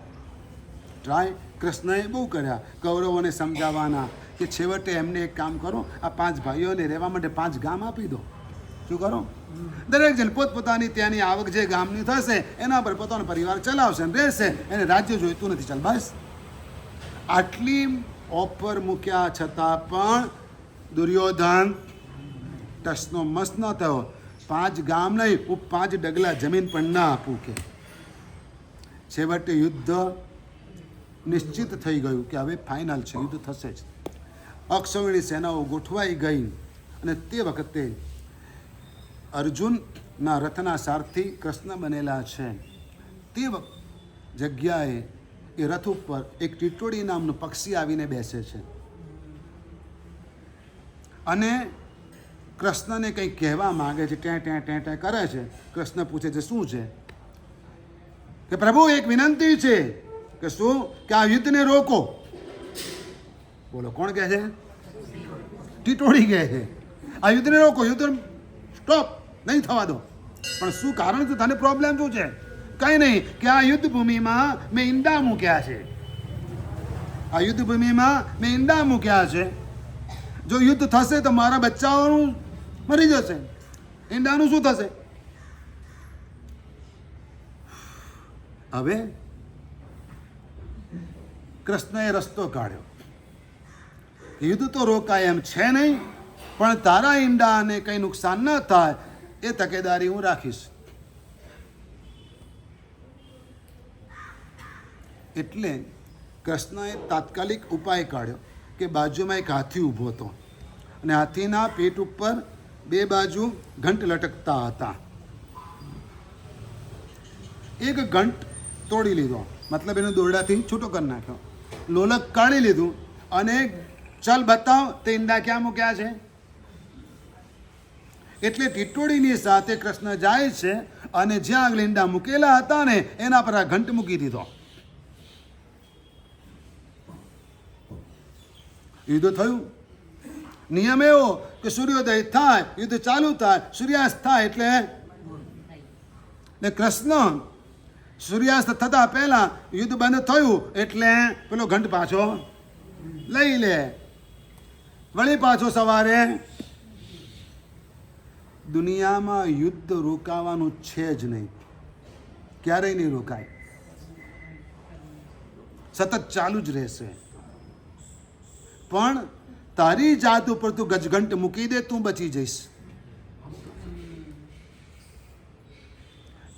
ટ્રાય કૃષ્ણએ બહુ કર્યા કૌરવોને સમજાવવાના કે છેવટે એમને એક કામ કરો, આ 5 ભાઈઓને રહેવા માટે 5 ગામ આપી દો. શું કરો? દરેક જણ પોતપોતાની ત્યાંની આવક જે ગામની થશે એના પર પોતાનો પરિવાર ચલાવશે અને રહેશે. એને રાજ્ય જોઈતું નથી. ચાલ બસ. આટલી ઓફર મૂક્યા છતાં પણ દુર્યોધન ટસનો મસ ન થયો. 5 ગામ નહીં, હું 5 ડગલા જમીન પણ ના આપું કે. છેવટે યુદ્ધ નિશ્ચિત થઈ ગયું કે હવે ફાઇનલ છે, યુદ્ધ થશે જ. અક્ષૌહિણી સેનાઓ ગોઠવાઈ ગઈ અને તે વખતે અર્જુનના રથના સારથી કૃષ્ણ બનેલા છે. તે જગ્યાએ એ રથ ઉપર એક ટીટોડી નામનું પક્ષી આવીને બેસે છે અને કૃષ્ણને કંઈક કહેવા માંગે છે. ટેં ટેં ટેં ટેં કરે છે. કૃષ્ણ પૂછે છે શું છે? કે પ્રભુ એક વિનંતી છે. કે શું? કે આ યુદ્ધને રોકો. બોલો, કોણ કહે છે? ટીટોડી કહે છે આ યુદ્ધને રોકો, યુદ્ધ સ્ટોપ નહીં થવા દો. પણ શું કારણ છે? તને પ્રોબ્લેમ શું છે? કંઈ નહીં, કે આ યુદ્ધ ભૂમિમાં મેં ઈંડા મૂક્યા છે. આ યુદ્ધ ભૂમિમાં મેં ઈંડા મૂક્યા છે. જો યુદ્ધ થશે તો મારા બચ્ચાઓનું મરી જશે. ઈંડાનું શું થશે? હવે કૃષ્ણએ રસ્તો કાઢ્યો. યુદ્ધ તો રોકાય એમ છે નહીં, પણ તારા ઈંડાને કંઈ નુકસાન ન થાય એ તકેદારી હું રાખીશ. એટલે કૃષ્ણએ તાત્કાલિક ઉપાય કાઢ્યો કે બાજુમાં એક હાથી ઊભો હતો અને હાથીના પેટ ઉપર 2 બાજુ ઘંટ લટકતા હતા. એક ઘંટ તોડી લીધો, મતલબ એનો દોરડાથી છૂટો કરી નાખ્યો. લોલક કાઢી લીધું અને ચાલ બતાવ તે ઈંડા ક્યાં મૂક્યા છે. એટલે ટીટોડીની સાથે કૃષ્ણ જાય છે અને જ્યાં આગળ ઈંડા મૂકેલા હતા ને એના પર આ ઘંટ મૂકી દીધો. યુદ્ધ થયું. નિયમ એવો કે સૂર્યોદય થાય, યુદ્ધ ચાલુ થાય, સૂર્યાસ્ત થાય એટલે કૃષ્ણ સૂર્યાસ્ત થતા પહેલા યુદ્ધ બંધ થયું એટલે પેલો ઘંટ પાછો લઈ લે. વળી પાછો સવારે. દુનિયામાં યુદ્ધ રોકાવાનું છે જ નહીં, ક્યારેય નહીં રોકાય, સતત ચાલુ જ રહેશે. પણ તારી જાત ઉપર તું ગજઘંટ મૂકી દે, તું બચી જઈશ.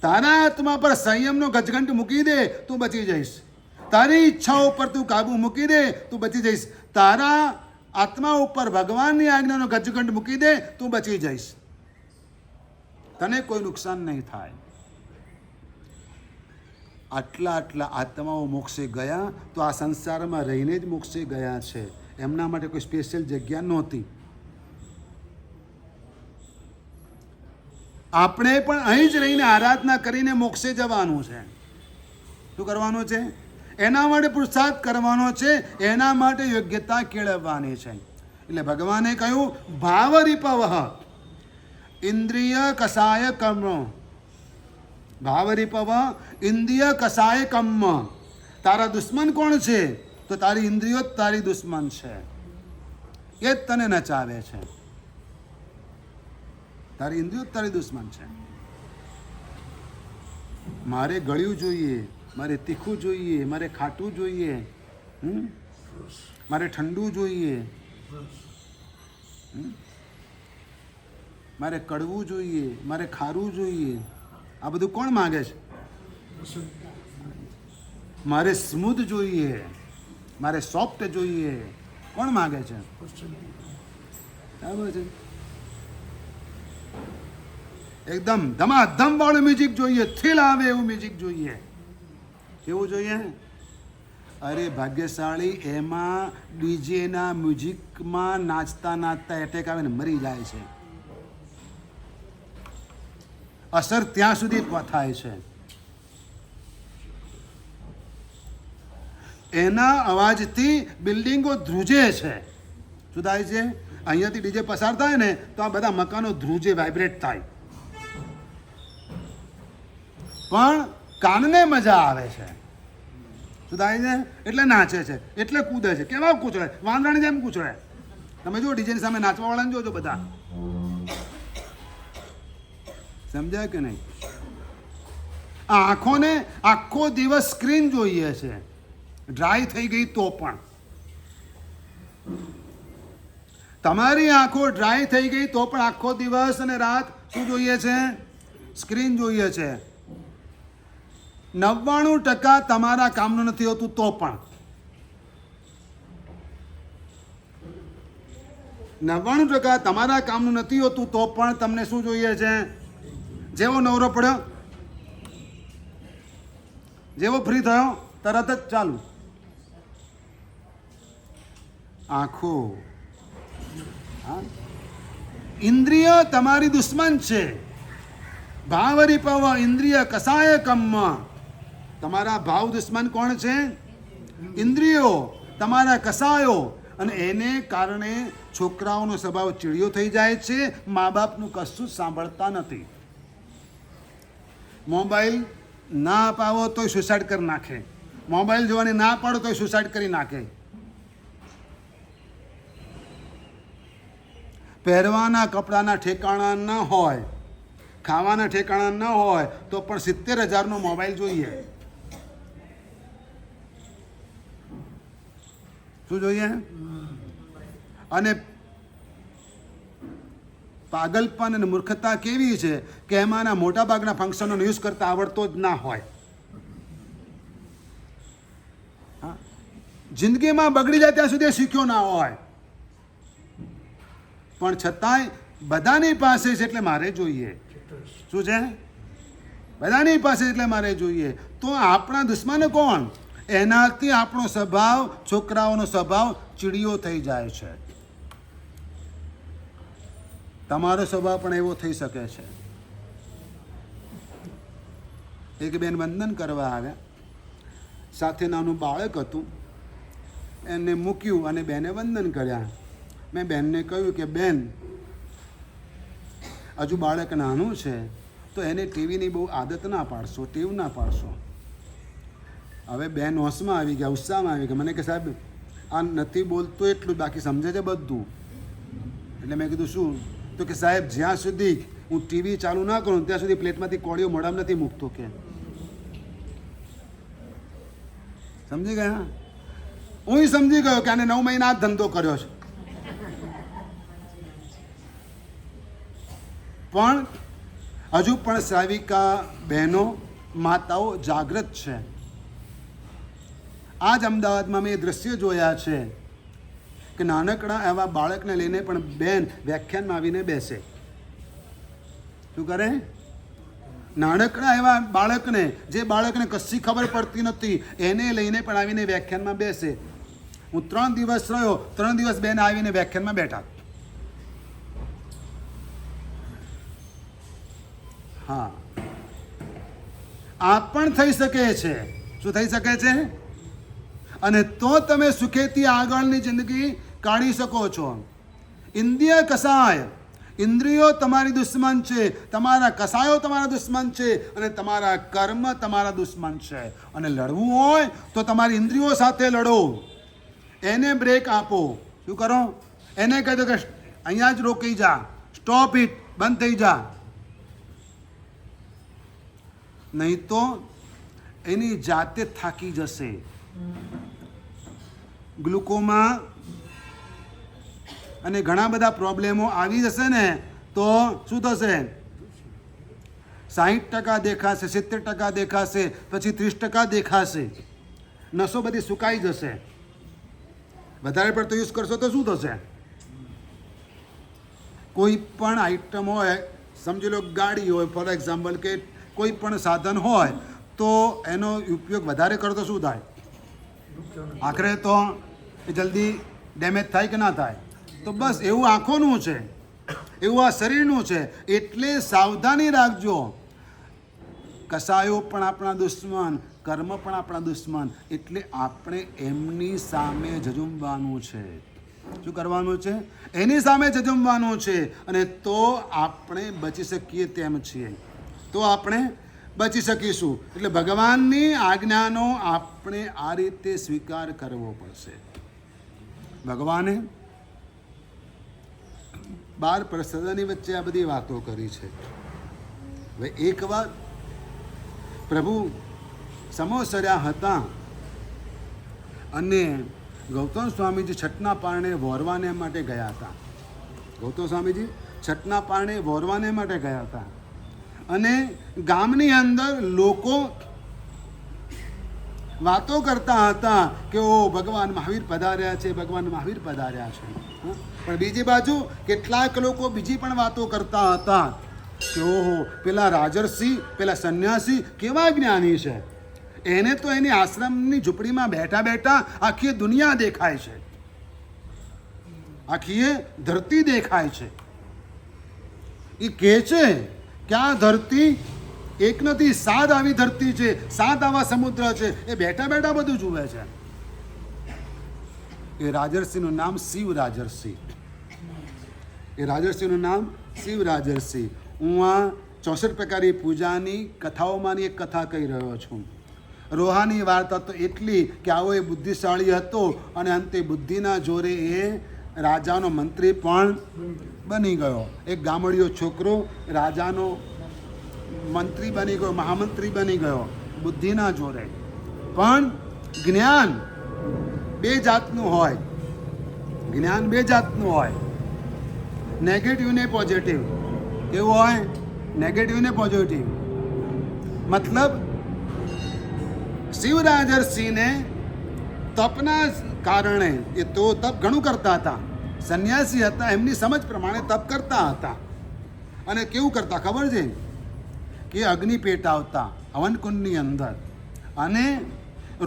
તારા આત્મા પર સંયમનો ગજઘંટ મૂકી દે, તું બચી જઈશ. તારી ઈચ્છાઓ પર તું કાબુ મૂકી દે, તું બચી જઈશ. તારા આત્મા ઉપર ભગવાનની આજ્ઞાનો ગજઘંટ મૂકી દે, તું બચી જઈશ. તને કોઈ નુકસાન નહીં થાય. આટલા આત્માઓ મોક્ષે ગયા તો આ સંસારમાં રહીને જ મોક્ષે ગયા છે. એમના માટે કોઈ સ્પેશિયલ જગ્યા નહોતી. આપણે પણ અહીં જ રહીને આરાધના કરીને મોક્ષે જવાનું છે. શું કરવાનું છે? એના માટે પુરુષાર્થ કરવાનો છે, એના માટે યોગ્યતા કેળવવાની છે. એટલે ભગવાને કહ્યું ભાવરીપવઃ ઇન્દ્રિય કસાય કર્મ. ભાવરીપવ ઇન્દ્રિય કસાય કર્મ. તારા દુશ્મન કોણ છે? તો તારી ઇન્દ્રિયો જ તારી દુશ્મન છે. એ જ તને નચાવે છે. તારી ઇન્દ્રિયો જ તારી દુશ્મન છે. મારે ગળ્યું જોઈએ, મારે તીખું જોઈએ, મારે ખાટું જોઈએ, મારે ઠંડુ જોઈએ, મારે કડવું જોઈએ, મારે ખારું જોઈએ. આ બધું કોણ માગે છે? મારે સ્મૂધ જોઈએ, મારે સોફ્ટ જોઈએ. કોણ માગે છે? બરાબર છે. એકદમ ધમાધમ વાળું મ્યુઝિક જોઈએ, થ્રિલ આવે એવું મ્યુઝિક જોઈએ. કેવું જોઈએ? અરે ભાગ્યશાળી એમાં ડીજેના મ્યુઝિકમાં નાચતા નાચતા એટેક આવે ને મરી જાય છે. અસર ત્યાં સુધી થાય છે. એના અવાજથી બિલ્ડિંગો ધ્રુજે છે. શું થાય છે? અહીંયાથી ડીજે પસાર થાય ને તો આ બધા મકાનો ધ્રુજે, વાઇબ્રેટ થાય. પણ કાનને મજા આવે છે. શું થાય છે? એટલે નાચે છે, એટલે કૂદે છે. કેવા કૂચડે? વાંદરાની જેમ કૂચડે. તમે જો ડીજેની સામે નાચવાવાળાને જોજો બધા. સમજાય કે નહીં? આ આંખોને આખો દિવસ સ્ક્રીન જોઈએ છે, ડ્રાય થઈ ગઈ તો પણ. તમારી આંખો ડ્રાય થઈ ગઈ તો પણ આખો દિવસ અને રાત શું જોઈએ છે? સ્ક્રીન જોઈએ છે. 99% તમારા કામનું નથી હોતું તો પણ 99% તમારા કામનું નથી હોતું તો પણ તમને શું જોઈએ છે? જેવો નવરો પડ્યો, જેવો ફ્રી થયો તરત જ ચાલુ. આંખો, ઇન્દ્રિય તમારી દુશ્મન છે. ભાવરિપવ ઇન્દ્રિય કસાય કમ્મ. તમારા ભાવ દુશ્મન કોણ છે? ઇન્દ્રિયો, તમારા કસાયો. અને એને કારણે છોકરાઓનો સ્વભાવ ચીડિયો થઈ જાય છે, મા બાપનું કશું જ સાંભળતા નથી. મોબાઈલ ના અપાવો તોય સુસાઇડ કરી નાખે, મોબાઈલ જોવાની ના પાડો તોય સુસાઇડ કરી નાખે. પહેરવાના કપડાના ઠેકાણા ન હોય, ખાવાના ઠેકાણા ન હોય તો પણ 70,000નો મોબાઈલ જોઈએ. શું જોઈએ? અને પાગલપન અને મૂર્ખતા કેવી છે કે એમાંના મોટા ભાગના ફંક્શનનો યુઝ કરતા આવડતો જ ના હોય. જિંદગીમાં બગડી જાય ત્યાં સુધી શીખ્યો ના હોય, પણ છતાંય બધાની પાસે છે એટલે મારે જોઈએ. શું છે? બધાની પાસે એટલે મારે જોઈએ. તો આપણા દુશ્મન કોણ? એનાથી આપણો સ્વભાવ, છોકરાઓનો સ્વભાવ ચીડિયો થઈ જાય છે. તમારો સ્વભાવ પણ એવો થઈ શકે છે. એક બેન વંદન કરવા આવ્યા, સાથે નાનું બાળક હતું, એને મૂક્યું અને બેને વંદન કર્યા. મેં બેનને કહ્યું કે બેન, હજુ બાળક નાનું છે તો એને ટીવીની બહુ આદત ના પાડશો, ટેવ ના પાડશો. હવે બેન હોશમાં આવી ગયા, ઉત્સાહમાં આવી ગયા. મને કે સાહેબ આ નથી બોલતો એટલું, બાકી સમજે છે બધું. એટલે મેં કીધું શું? તો કે સાહેબ જ્યાં સુધી હું ટીવી ચાલુ ના કરું ત્યાં સુધી પ્લેટમાંથી કોળીઓ મોઢામાં નથી મૂકતો. કે સમજી ગયા? હું સમજી ગયો કે આને 9 મહિના આ ધંધો કર્યો છે. પણ હજુ પણ શ્રાવિકા બહેનો, માતાઓ જાગૃત છે. આજ અમદાવાદમાં મેં એ દ્રશ્ય જોયા છે કે નાનકડા એવા બાળકને લઈને પણ બેન વ્યાખ્યાનમાં આવીને બેસે. શું કરે? નાનકડા એવા બાળકને, જે બાળકને કશી ખબર પડતી નથી, એને લઈને પણ આવીને વ્યાખ્યાનમાં બેસે. હું 3 દિવસ રહ્યો, 3 દિવસ બેન આવીને વ્યાખ્યાનમાં બેઠા. હા, આ પણ થઈ શકે છે. શું થઈ શકે છે? અને તો તમે સુખેથી આગળની જિંદગી કાઢી શકો છો. ઇન્દ્રિય કસાય, ઇન્દ્રિયો તમારી દુશ્મન છે, તમારા કસાયો તમારા દુશ્મન છે, અને તમારા કર્મ તમારા દુશ્મન છે. અને લડવું હોય તો તમારી ઇન્દ્રિયો સાથે લડો, એને બ્રેક આપો. શું કરો? એને કહી દો કે અહીંયા જ રોકી જા, સ્ટોપ ઇટ, બંધ થઈ જા. નહીં તો એની જાતે થાકી જશે. ગ્લુકોમા અને ઘણા બધા પ્રોબ્લેમો આવી જશે ને તો શું થશે? 60% દેખાશે, 70% દેખાશે, પછી 30% દેખાશે. નસો બધી સુકાઈ જશે. વધારે પડતો યુઝ કરશો તો શું થશે? કોઈ પણ આઈટમ હોય, સમજી લો ગાડી હોય ફોર એક્ઝામ્પલ, કે કોઈ પણ સાધન હોય તો એનો ઉપયોગ વધારે કરો તો શું થાય? આખરે તો એ જલ્દી ડેમેજ થાય કે ના થાય? તો બસ એવું આંખોનું છે, એવું આ શરીરનું છે. એટલે સાવધાની રાખજો. કસાયો પણ આપણા દુશ્મન, કર્મ પણ આપણા દુશ્મન. એટલે આપણે એમની સામે ઝઝૂમવાનું છે. શું કરવાનું છે? એની સામે ઝઝૂમવાનું છે. અને તો આપણે બચી શકીએ તેમ છીએ. તો આપણે બચી શકીશું. એટલે ભગવાનની આજ્ઞાનો આપણે આ રીતે સ્વીકાર કરવો પડશે. ભગવાને 12 પ્રસંગની વચ્ચે આ બધી વાતો કરી છે. હવે એક વાત, પ્રભુ સમોસર્યા હતા અને ગૌતમ સ્વામીજી છઠના પારણે વોરવાને માટે ગયા હતા. ગૌતમ સ્વામીજી છઠના પારણે વોરવાને માટે ગયા હતા અને ગામની અંદર લોકો વાતો કરતા હતા કે ઓ ભગવાન મહાવીર પધાર્યા છે, ભગવાન મહાવીર પધાર્યા છે. પણ બીજી બાજુ કેટલાક લોકો બીજી પણ વાતો કરતા હતા કે ઓહો પેલા રાજર્ષિ, પેલા સંન્યાસી કેવા જ્ઞાની છે, એને તો એની આશ્રમની ઝૂંપડીમાં બેઠા બેઠા આખી દુનિયા દેખાય છે, આખી ધરતી દેખાય છે. એ કહે છે કે આ ધરતી એક નથી, 7 આવી ધરતી છે, 7 આવા સમુદ્ર છે, એ બેઠા બેઠા બધું જુએ છે. એ રાજર્ષિનું નામ શિવ રાજર્ષિ. એ રાજર્ષિનું નામ શિવ રાજર્ષિ. હું આ 64 પ્રકારની પૂજાની કથાઓમાંની એક કથા કહી રહ્યો છું. રોહાની વાર્તા તો એટલી કે આવો એ બુદ્ધિશાળી હતો અને અંતે બુદ્ધિના જોરે એ રાજાનો મંત્રી પણ બની ગયો. એક ગામડિયો છોકરો રાજાનો મંત્રી બની ગયો, મહામંત્રી બની ગયો બુદ્ધિના જોરે. પણ જ્ઞાન 2 જાતનું હોય. જ્ઞાન 2 જાતનું હોય, નેગેટિવ ને પોઝિટિવ. કેવું હોય? નેગેટિવ ને પોઝિટિવ. મતલબ શિવરાજર્ષિને તપના કારણે, એ તો તપ ઘણું કરતા હતા, સંન્યાસી હતા, એમની સમજ પ્રમાણે તપ કરતા હતા. અને કેવું કરતા ખબર છે કે અગ્નિ પેટાવતા હવનકુંડની અંદર અને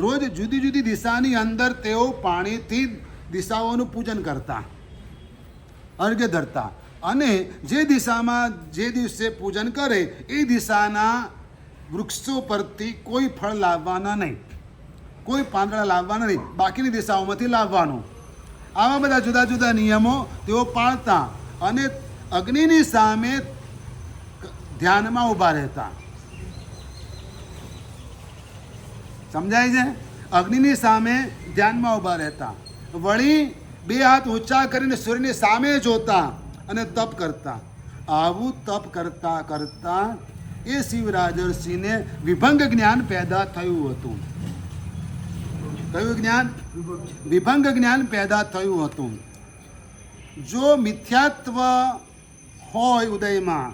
રોજ જુદી જુદી દિશાની અંદર તેઓ પાણીથી દિશાઓનું પૂજન કરતા, અર્ઘ્ય ધરતા. અને જે દિશામાં જે દિવસે પૂજન કરે એ દિશાના વૃક્ષો પરથી કોઈ ફળ લાવવાના નહીં, કોઈ પાંદડા લાવવાના નહીં, બાકીની દિશાઓમાંથી લાવવાનું. આવા બધા જુદા જુદા નિયમો તેઓ પાળતા અને અગ્નિની સામે ધ્યાનમાં ઊભા રહેતા. સમજાય છે? અગ્નિની સામે ધ્યાનમાં ઊભા રહેતા, વળી 2 હાથ ઊંચા કરીને સૂર્યની સામે જોતા અને તપ કરતા. આવું તપ કરતા કરતા એ શિવરાજર્ષિને વિભંગ જ્ઞાન પેદા થયું હતું. કયું જ્ઞાન? વિભંગ જ્ઞાન પેદા થયું હતું. જો મિથ્યાત્વ હોય ઉદયમાં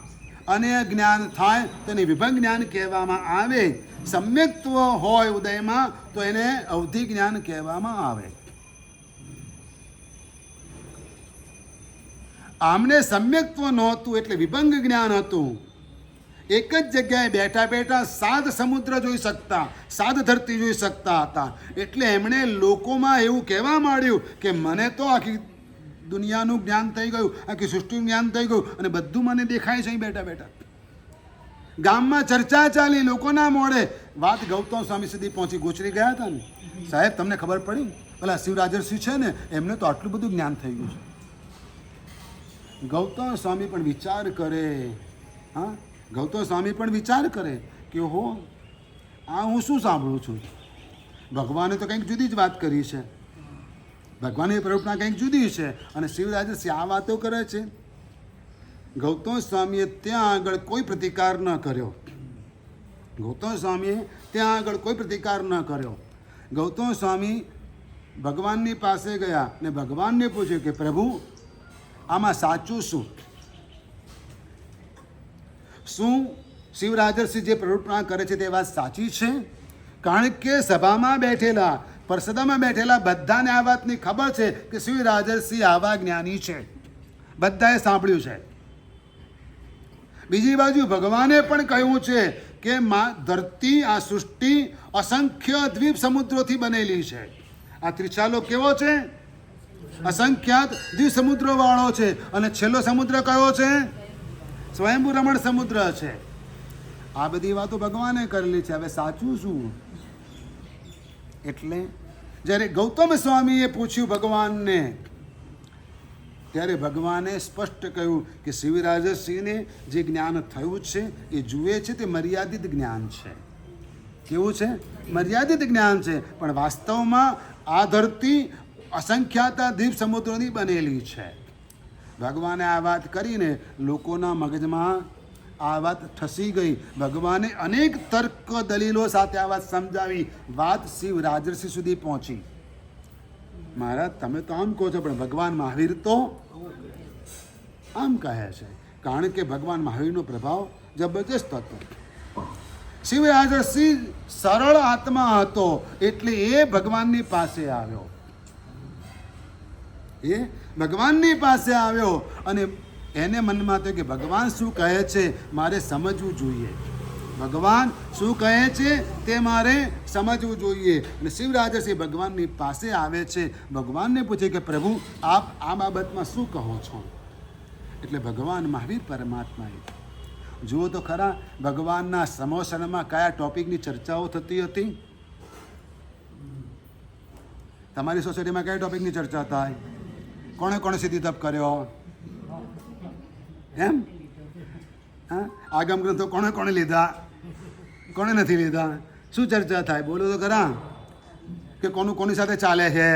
અને જ્ઞાન થાય તો એને વિભંગ જ્ઞાન કહેવામાં આવે. સમ્યક્ત્વ હોય ઉદયમાં તો એને અવધિ જ્ઞાન કહેવામાં આવે. આમને સમ્યક્ત્વ નહોતું એટલે વિભંગ જ્ઞાન હતું. એક જ જગ્યાએ બેઠા બેઠા 7 સમુદ્ર જોઈ શકતા, 7 ધરતી જોઈ શકતા હતા. એટલે એમણે લોકોમાં એવું કહેવા માંડ્યું કે મને તો આખી દુનિયાનું જ્ઞાન થઈ ગયું, આખી સૃષ્ટિનું જ્ઞાન થઈ ગયું અને બધું મને દેખાય છે અહીં બેઠા બેઠા. ગામમાં ચર્ચા ચાલી, લોકોના મોડે વાત ગૌતમ સ્વામી સુધી પહોંચી. ગોચરી ગયા હતા ને, સાહેબ તમને ખબર પડી પેલા શિવરાજર્ષિ છે ને એમને તો આટલું બધું જ્ઞાન થઈ ગયું છે. ગૌતમ સ્વામી પણ વિચાર કરે. હા, ગૌતમ સ્વામી પણ વિચાર કરે કે હો આ હું શું સાંભળું છું? ભગવાને તો કંઈક જુદી જ વાત કરી છે, ભગવાનની પ્રવૃત્તિ કંઈક જુદી છે અને શિવરાજર્ષિ આ વાતો કરે છે. ગૌતમ સ્વામીએ ત્યાં આગળ કોઈ પ્રતિકાર ન કર્યો. ગૌતમ સ્વામીએ ત્યાં આગળ કોઈ પ્રતિકાર ન કર્યો. ગૌતમ સ્વામી ભગવાનની પાસે ગયા ને ભગવાનને પૂછ્યું કે પ્રભુ આમાં સાચું શું? શું શિવરાજર્ષિ જે પ્રવૃત્તિ કરે છે તે વાત સાચી છે? કારણ કે સભામાં બેઠેલા, પરસદામાં બેઠેલા બધાને આ વાતની ખબર છે કે શિવરાજર્ષિ આવા જ્ઞાની છે, બધાએ સાંભળ્યું છે. બીજી બાજુ ભગવાને પણ કહ્યું છે કે ધરતી, આ સૃષ્ટિ અસંખ્ય દ્વીપ સમુદ્રોથી બનેલી છે. આ ત્રિચાલો કેવો છે? અસંખ્યાત દ્વીપ સમુદ્રો વાળો છે. અને છેલ્લો સમુદ્ર કયો છે? સ્વયંભૂ રમણ સમુદ્ર છે. આ બધી વાતો ભગવાને કરેલી છે. હવે સાચું શું? એટલે જ્યારે ગૌતમ સ્વામીએ પૂછ્યું ભગવાનને ત્યારે ભગવાને સ્પષ્ટ કહ્યું કે શિવરાજસિંહને જે જ્ઞાન થયું છે એ જુએ છે તે મર્યાદિત જ્ઞાન છે. કેવું છે? મર્યાદિત જ્ઞાન છે. પણ વાસ્તવમાં આ ધરતી અસંખ્યાતા દ્વીપ સમુદ્રોની બનેલી છે. ભગવાને આ વાત કરીને લોકોના મગજમાં આ વાત ઠસી ગઈ. ભગવાને અનેક તર્ક દલીલો સાથે આ વાત સમજાવી. વાત શિવ રાજર્ષિ સુધી પહોંચી. મહારાજ તમે તો આમ કહો છો, પણ ભગવાન મહાવીર તો આમ કહે છે. કારણ કે ભગવાન મહાવીરનો પ્રભાવ જબરજસ્ત હતો. શિવ રાજર્ષિ સરળ આત્મા હતો એટલે એ ભગવાનની પાસે આવ્યો. એ ભગવાનની પાસે આવ્યો અને એને મનમાં થયું કે ભગવાન શું કહે છે મારે સમજવું જોઈએ. ભગવાન શું કહે છે તે મારે સમજવું જોઈએ. અને શિવરાજર્ષિ ભગવાનની પાસે આવે છે. ભગવાનને પૂછે કે પ્રભુ આપ આ બાબતમાં શું કહો છો? એટલે ભગવાન મહાવીર પરમાત્માએ જુઓ તો ખરા ભગવાનના સમોસનમાં કયા ટોપિકની ચર્ચાઓ થતી હતી? તમારી સોસાયટીમાં કયા ટોપિકની ચર્ચા થાય? કોણે કોણે સિદ્ધિ તપ કર્યો? એમ હા, આગમ ગ્રંથો કોણે કોણે લીધા, કોણે નથી લીધા? શું ચર્ચા થાય? બોલો તો ખરા. કે કોનું કોની સાથે ચાલે છે?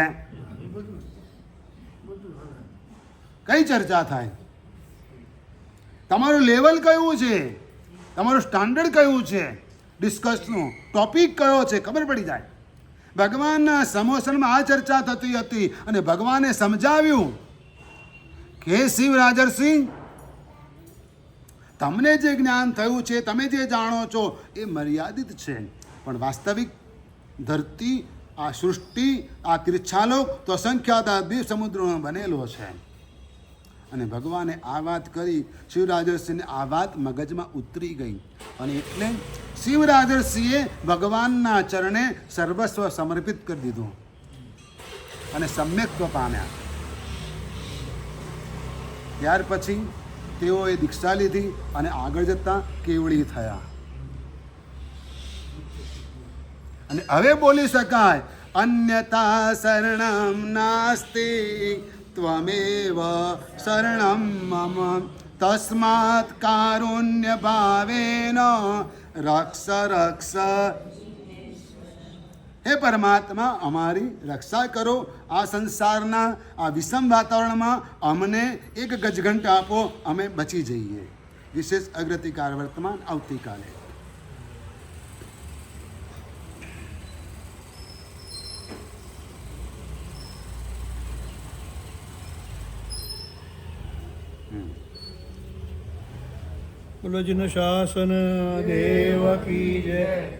કઈ ચર્ચા થાય? તમારું લેવલ કયું છે? તમારું સ્ટાન્ડર્ડ કયું છે? ડિસ્કસનું ટોપિક કયો છે ખબર પડી જાય. ભગવાનના સમોસનમાં આ ચર્ચા થતી હતી અને ભગવાને સમજાવ્યું કે શિવ રાજર્ષિ તમને જે જ્ઞાન થયું છે, તમે જે જાણો છો એ મર્યાદિત છે. પણ વાસ્તવિક ધરતી, આ સૃષ્ટિ, આ તીર્છાલોક તો અસંખ્યાત દ્વીપ સમુદ્રોનો બનેલો છે. અને ભગવાને આ વાત કરી. શિવરાજર્ષિને આ વાત મગજમાં ઉતરી ગઈ અને એટલે શિવરાજર્ષિએ ભગવાનના ચરણે સર્વસ્વ સમર્પિત કરી દીધું અને સમ્યક્ત્વ પામ્યા. ત્યાર પછી તેઓએ દીક્ષા લીધી અને આગળ જતા કેવળી થયા. અને હવે બોલી શકાય અન્યતા શરણમ નાસ્તિ ત્વમેવ શરણમ મમ તસ્માત કારુણ્ય ભાવેન રક્ષ રક્ષ. હે પરમાત્મા અમારી રક્ષા કરો. આ સંસારના આ વિષમ વાતાવરણમાં અમને એક ગજઘંટ આપો, અમે બચી જઈએ. વિશેષ અગ્રતિકાર વર્તમાન આવતીકાલે. બોલો જીનો શાસન દેવ કી જય.